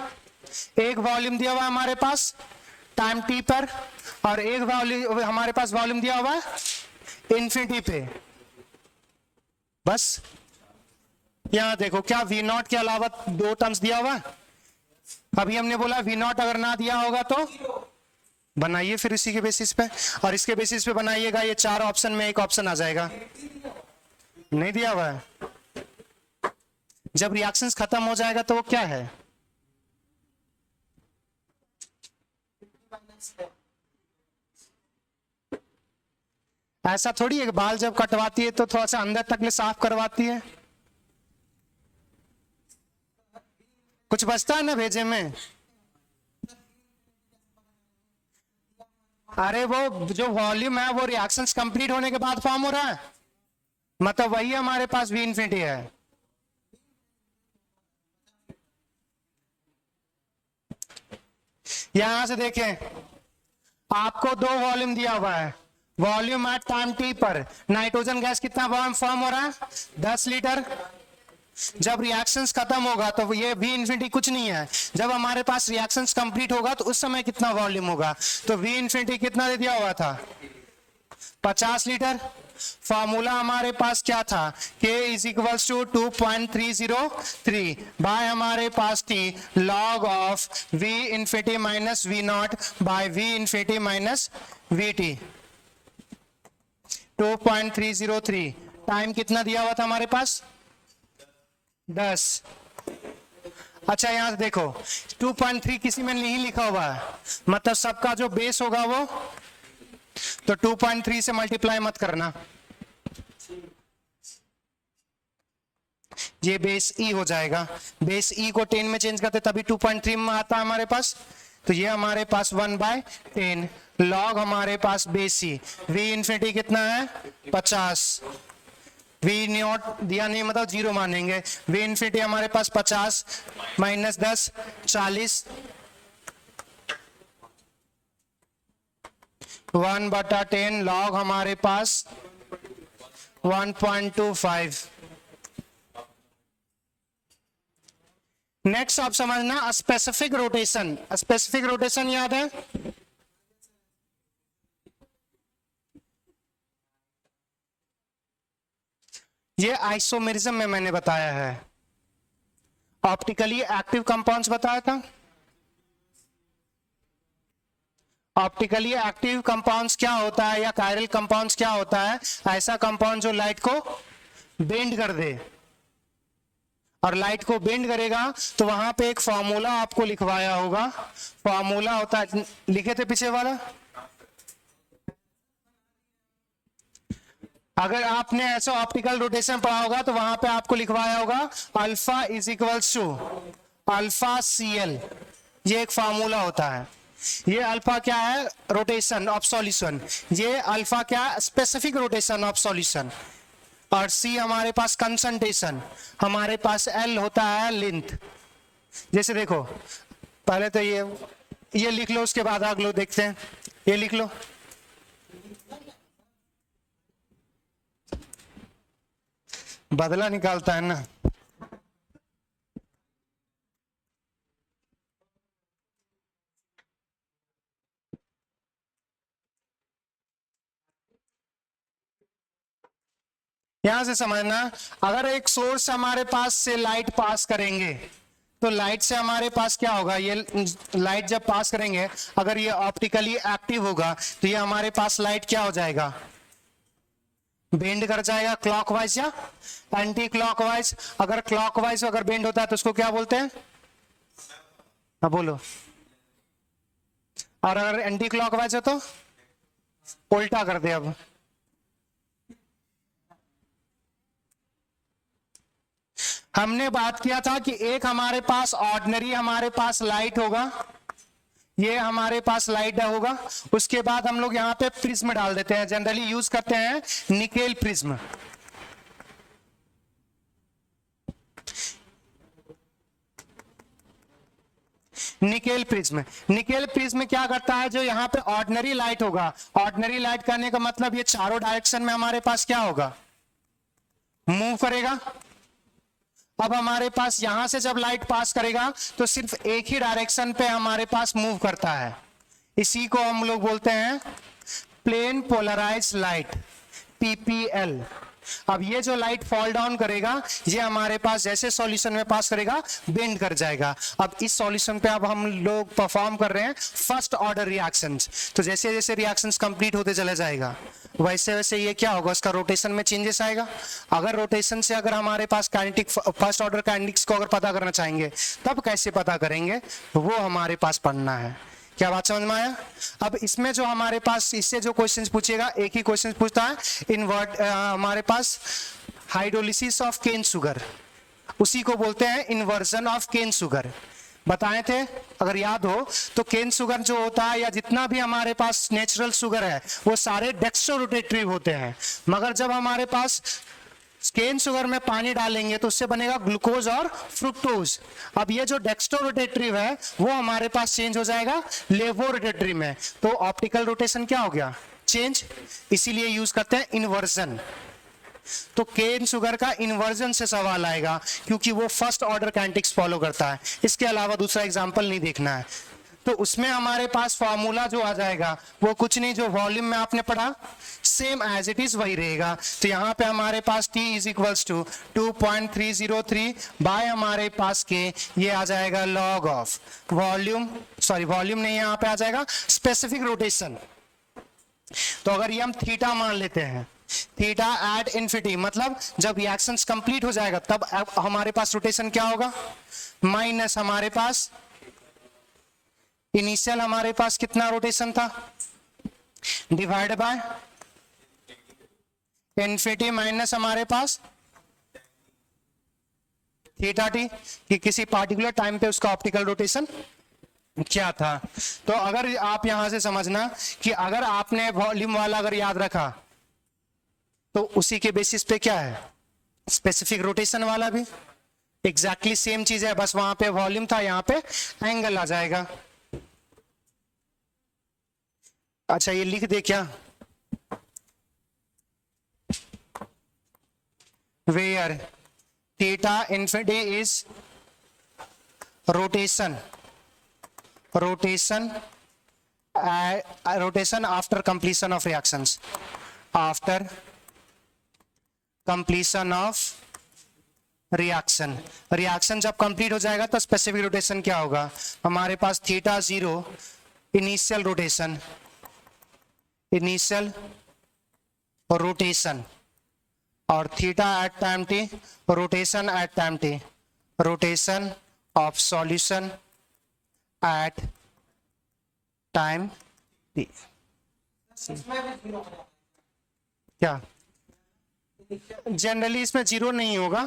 एक वॉल्यूम दिया हुआ हमारे पास टाइम टी पर और एक वॉल्यूम हमारे पास वॉल्यूम दिया हुआ इन्फिनिटी पे. बस यहां देखो क्या V0 के अलावा 2 टर्म्स दिया हुआ. अभी हमने बोला V0 अगर ना दिया होगा तो बनाइए फिर इसी के बेसिस पे, और इसके बेसिस पे बनाइएगा. ये 4 ऑप्शन में एक ऑप्शन आ जाएगा. नहीं दिया हुआ है. जब रिएक्शंस खत्म हो जाएगा तो वो क्या है. ऐसा थोड़ी है बाल जब कटवाती है तो थोड़ा सा अंदर तक ले साफ करवाती है. कुछ बचता है ना भेजे में. अरे वो जो वॉल्यूम है वो रिएक्शंस कंप्लीट होने के बाद फॉर्म हो रहा है, मतलब वही हमारे पास V इन्फिनिटी है. यहां से देखें आपको 2 वॉल्यूम दिया हुआ है. वॉल्यूम एट टाइम टी पर नाइट्रोजन गैस कितना फॉर्म हो रहा है 10 लीटर. जब रिएक्शंस खत्म होगा तो ये V इन्फिनिटी कुछ नहीं है. जब हमारे पास रिएक्शंस कंप्लीट होगा तो उस समय कितना वॉल्यूम होगा, तो V इन्फिनिटी कितना दे दिया हुआ था 50 लीटर. फॉर्मूला हमारे पास क्या था K is equals to 2.303 by हमारे पास T log of V infinity minus V0 by V infinity minus VT. 2.303. Time कितना दिया हुआ था हमारे पास 10. अच्छा यहां से देखो 2.3 किसी में नहीं लिखा हुआ है, मतलब सबका जो बेस होगा वो, तो 2.3 से मल्टीप्लाई मत करना, ये बेस E हो जाएगा. बेस E को 10 में चेंज करते तभी 2.3 में आता है हमारे पास. तो ये हमारे पास 1/10 log हमारे पास बेस E. V इन्फिनिटी कितना है 50. V0 दिया नहीं मतलब 0 मानेंगे. V इन्फिनिटी हमारे पास 50 माइनस 10 40 1/10 log हमारे पास 1.25. नेक्स्ट आप समझना स्पेसिफिक रोटेशन. स्पेसिफिक रोटेशन याद है ये आइसोमेरिज्म में मैंने बताया है. ऑप्टिकली एक्टिव कंपाउंड्स बताया था ऑप्टिकली एक्टिव कंपाउंड्स क्या होता है या कायरल कंपाउंड्स क्या होता है? ऐसा कंपाउंड जो लाइट को बेंड कर दे, और लाइट को बेंड करेगा तो वहां पे एक फॉर्मूला आपको लिखवाया होगा, फॉर्मूला होता है, लिखे थे पीछे वाला। अगर आपने ऐसा ऑप्टिकल रोटेशन पढ़ा होगा तो वहां पे आपको लिखवाया होगा alpha is equals to alpha CL, ये एक फार्मूला होता है। ये अल्फा क्या है? Rotation of solution. ये अल्फा क्या है? Specific rotation of solution. और C हमारे पास कंसंट्रेशन, हमारे पास L होता है लेंथ। जैसे देखो, पहले तो ये लिख लो, उसके बाद आगे लो देखते हैं। ये लिख लो, बदला निकालता है ना। यहां से समझना, अगर एक सोर्स हमारे पास से लाइट पास करेंगे तो लाइट से हमारे पास क्या होगा? ये लाइट जब पास करेंगे, अगर ये ऑप्टिकली एक्टिव होगा तो ये हमारे पास लाइट क्या हो जाएगा? बेंड कर जाएगा क्लॉकवाइज या एंटी क्लॉकवाइज। अगर क्लॉकवाइज अगर बेंड होता है तो उसको क्या बोलते हैं? अब बोलो। और अगर एंटी क्लॉकवाइज हो तो उल्टा कर दे। अब हमने बात किया था कि एक हमारे पास ऑर्डिनरी हमारे पास लाइट होगा, ये हमारे पास लाइट होगा, उसके बाद हम लोग यहाँ पे प्रिज्म डाल देते हैं। जनरली यूज करते हैं nickel prism. Nickel prism, nickel prism क्या करता है? जो यहाँ पे ऑर्डिनरी लाइट होगा, ऑर्डिनरी लाइट करने का मतलब ये चारों डायरेक्शन में हमारे पास क्या होगा? मूव करेगा। अब हमारे पास यहां से जब लाइट पास करेगा तो सिर्फ एक ही डायरेक्शन पे हमारे पास मूव करता है, इसी को हम लोग बोलते हैं प्लेन पोलराइज लाइट, PPL। अब ये जो लाइट फॉल डाउन करेगा, ये हमारे पास जैसे सॉल्यूशन में पास करेगा बेंड कर जाएगा। अब इस सॉल्यूशन पे अब हम लोग परफॉर्म कर रहे हैं फर्स्ट ऑर्डर रिएक्शंस। तो जैसे जैसे रिएक्शंस कंप्लीट होते चला जाएगा वैसे वैसे ये क्या होगा? उसका रोटेशन में चेंजेस आएगा। अगर रोटेशन से अगर हमारे पास काइनेटिक फर्स्ट ऑर्डर काइनेटिक्स को अगर पता करना चाहेंगे तब कैसे पता करेंगे, वो हमारे पास पढ़ना है। क्या बात समझ में आया? अब इसमें जो हमारे पास इससे जो क्वेश्चंस पूछेगा, एक ही क्वेश्चन पूछता है हमारे पास हाइड्रोलिसिस ऑफ केन शुगर, उसी को बोलते हैं इन्वर्जन ऑफ केन शुगर। बताए थे अगर याद हो तो, केन शुगर जो होता है या जितना भी हमारे पास नेचुरल शुगर है वो सारे डेक्स्ट्रो रोटेटिव होते हैं, मगर जब हमारे पास केन शुगर में पानी डालेंगे तो उससे बनेगा ग्लूकोज और फ्रुक्टोज। अब ये जो डेक्स्ट्रो रोटेटिव है वो हमारे पास चेंज हो जाएगा लेवो रोटेटिव में, तो ऑप्टिकल रोटेशन क्या हो गया? चेंज। इसीलिए यूज करते हैं इन्वर्जन। तो केन शुगर का इन्वर्जन से सवाल आएगा क्योंकि वो फर्स्ट ऑर्डर काइनेटिक्स फॉलो करता है, इसके अलावा दूसरा एग्जांपल नहीं देखना है। तो उसमें हमारे पास फॉर्मूला जो आ जाएगा वो कुछ नहीं, जो वॉल्यूम में आपने पढ़ा सेम एज इट इज वही रहेगा। तो यहाँ पे हमारे पास T is equals to 2.303 by हमारे पास के, ये आ जाएगा log of volume, sorry volume नहीं, यहाँ पे आ जाएगा स्पेसिफिक रोटेशन। तो अगर ये हम थीटा मान लेते हैं, थीटा एट इन्फिनिटी, मतलब जब रिएक्शंस कंप्लीट हो जाएगा तब हमारे पास रोटेशन क्या होगा? माइनस हमारे पास इनिशियल हमारे पास कितना रोटेशन था, डिवाइड बाय इन्फिनिटी माइनस हमारे पास थीटा टी, कि किसी पार्टिकुलर टाइम पे उसका ऑप्टिकल रोटेशन क्या था। तो अगर आप यहां से समझना कि अगर आपने वॉल्यूम वाला अगर याद रखा तो उसी के बेसिस पे क्या है? स्पेसिफिक रोटेशन वाला भी एग्जैक्टली सेम चीज है, बस वहां पे वॉल्यूम था, यहां पे एंगल आ जाएगा। अच्छा ये लिख दे क्या? Where theta infinity is rotation, rotation after completion of reactions, after completion of reaction. Reaction जब कंप्लीट हो जाएगा तो स्पेसिफिक रोटेशन क्या होगा? हमारे पास theta 0 initial rotation, initial rotation, और theta at time T, rotation at time T, rotation of solution at time T. क्या जनरली इसमें जीरो नहीं होगा,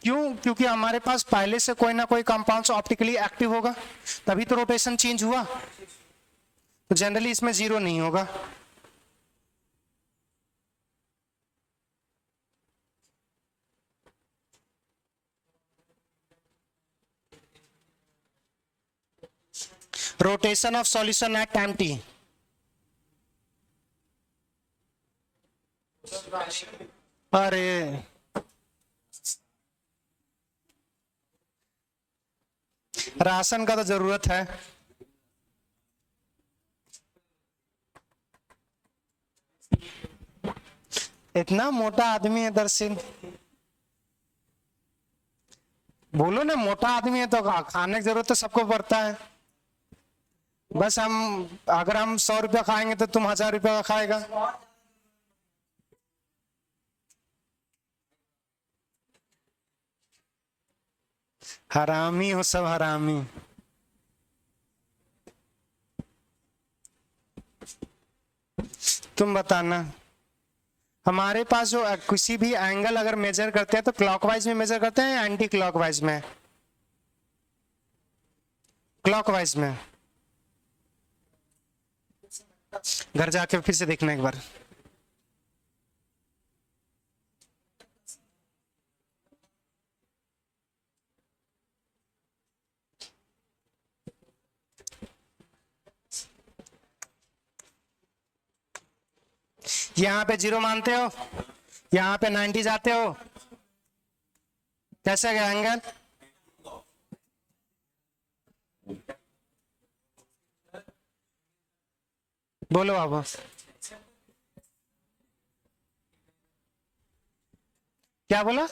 क्यों? क्योंकि हमारे पास पहले से कोई ना कोई कंपाउंड ऑप्टिकली एक्टिव होगा, तभी तो रोटेशन चेंज हुआ, तो जनरली इसमें जीरो नहीं होगा। Rotation of solution at time T, अरे राशन का तो जरूरत है। इतना मोटा आदमी है दर्शन, बोलो ना, मोटा आदमी है तो खाने की जरूरत तो सबको पड़ता है। बस अगर हम 100 रुपया खाएंगे तो तुम 1000 रुपया का खाएगा। हरामी हो सब, हरामी। तुम बताना, हमारे पास जो किसी भी एंगल अगर मेजर करते हैं तो क्लॉकवाइज में मेजर करते हैं या एंटी क्लॉकवाइज में? क्लॉकवाइज में। घर जाके फिर से देखना एक बार। यहाँ पे 0 मानते हो, यहाँ पे 90 जाते हो, कैसे गया एंगल? बोलो बाबू। क्या बोला?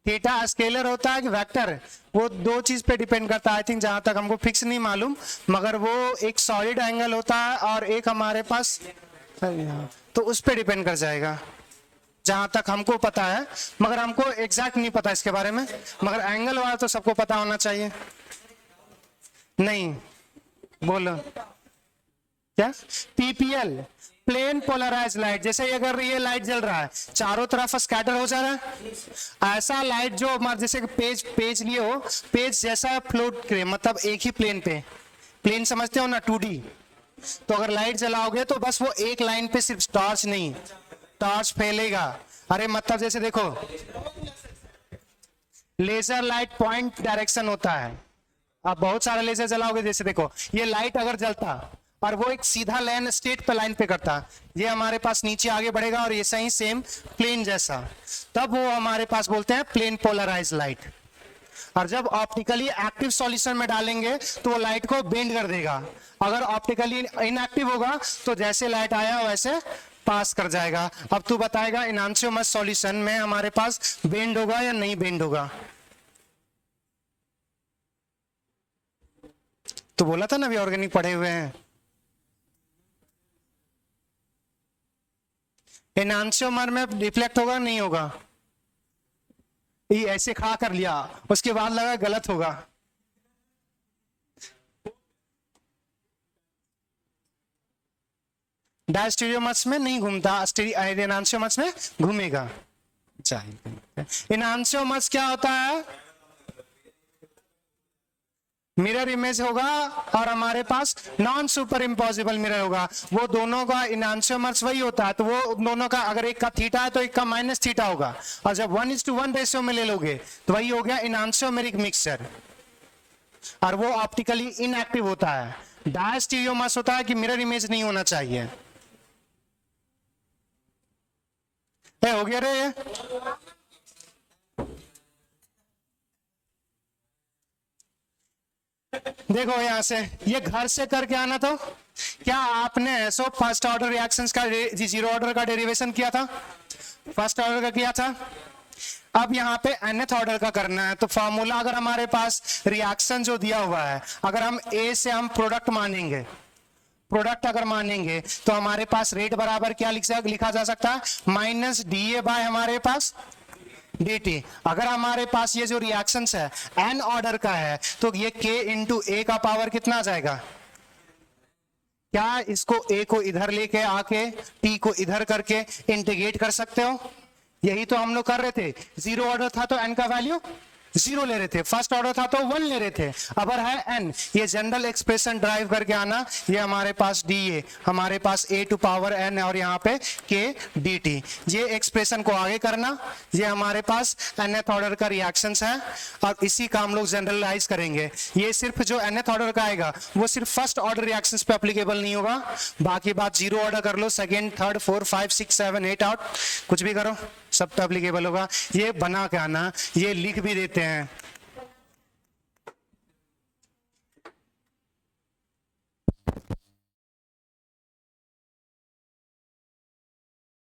थीटा स्केलर होता है कि वेक्टर? वो दो चीज पे डिपेंड करता है, आई थिंक, जहां तक हमको फिक्स नहीं मालूम, मगर वो एक सॉलिड एंगल होता है और एक हमारे पास, तो उस पे डिपेंड कर जाएगा जहां तक हमको पता है, मगर हमको एग्जैक्ट नहीं पता इसके बारे में, मगर एंगल वाला तो सबको पता होना चाहिए। नहीं, बोलो क्या? PPL, plane polarise light. जैसे अगर ये लाइट जल रहा है, चारों तरफ स्कैटर हो जा रहा है, ऐसा लाइट जो जैसे पेज लिए हो, पेज जैसा फ्लोट करे, मतलब एक ही प्लेन पे, प्लेन समझते हो ना, 2D। तो अगर लाइट जलाओगे तो बस वो एक लाइन पे, सिर्फ टॉर्च नहीं, टॉर्च फैलेगा। अरे मतलब जैसे देखो, लेजर लाइट पॉइंट डायरेक्शन होता है, आप बहुत सारे लेजर जलाओगे, जैसे देखो ये लाइट अगर जलता और वो एक सीधा लाइन स्ट्रेट पे लाइन पे करता, ये हमारे पास नीचे आगे बढ़ेगा और ये सही सेम प्लेन जैसा, तब वो हमारे पास बोलते हैं प्लेन पोलराइज लाइट। और जब ऑप्टिकली एक्टिव सॉल्यूशन में डालेंगे तो वो लाइट को बेंड कर देगा, अगर ऑप्टिकली इनएक्टिव होगा तो जैसे लाइट आया वैसे पास कर जाएगा। अब तू बताएगा इनांशियोमस सॉल्यूशन में हमारे पास बेंड होगा या नहीं बेंड होगा? तो बोला था ना अभी ऑर्गेनिक पढ़े हुए हैं। एनांशियोमर में रिफ्लेक्ट होगा नहीं होगा? ये ऐसे खा कर लिया, उसके बाद लगा गलत होगा। डायस्टीरियोमर्स में नहीं घूमता, एनांशियोमर्स में घूमेगा। एनांशियोमर्स क्या होता है? मिरर इमेज होगा और हमारे पास नॉन सुपर इम्पॉसिबल मिरर होगा। वो दोनों का इनांशियोमर्स वही होता है, तो वो दोनों का अगर एक का थीटा है तो एक का माइनस थीटा होगा, और जब 1:1 रेशियो में ले लोगे तो वही हो गया इनांशियोमेरिक मिक्सचर, और वो ऑप्टिकली इनएक्टिव होता है। डायस्टीरियोमर्स होता है कि मिरर इमेज नहीं होना चाहिए। हो गया रे? देखो यहां से, ये घर से करके आना, तो क्या आपने फर्स्ट ऑर्डर रिएक्शंस का जीरो ऑर्डर का डेरिवेशन किया था? फर्स्ट ऑर्डर का किया था, अब यहाँ पे nth ऑर्डर का करना है, तो फॉर्मूला अगर हमारे पास रिएक्शन जो दिया हुआ है, अगर हम A से हम प्रोडक्ट मानेंगे, प्रोडक्ट अगर मानेंगे तो हमारे पास रेट बराबर क्या लिखा जा सकता है, माइनस DA बाय हमारे पास DT। अगर हमारे पास ये जो रिएक्शंस है n ऑर्डर का है तो ये K इंटू A का पावर कितना आ जाएगा, क्या इसको A को इधर लेके आके T को इधर करके इंटीग्रेट कर सकते हो, यही तो हम लोग कर रहे थे। जीरो ऑर्डर था तो n का वैल्यू 0 ले रहे थे, फर्स्ट ऑर्डर था तो 1 ले रहे थे, अब है n, ये जनरल एक्सप्रेशन ड्राइव करके आना, ये हमारे पास DA, हमारे पास A टू पावर n और यहाँ पे K DT, ये एक्सप्रेशन को आगे करना, ये हमारे पास nth ऑर्डर का रिएक्शंस है और इसी का हम लोग जनरलाइज करेंगे। ये सिर्फ जो nth ऑर्डर का आएगा वो सिर्फ फर्स्ट ऑर्डर रिएक्शंस पे एप्लीकेबल नहीं होगा, बाकी बात जीरो ऑर्डर कर लो, सेकेंड, थर्ड, 4, 5, 6, 7, 8 आउट, कुछ भी करो सब तो एप्लीकेबल होगा। ये बना के आना, ये लिख भी देते हैं,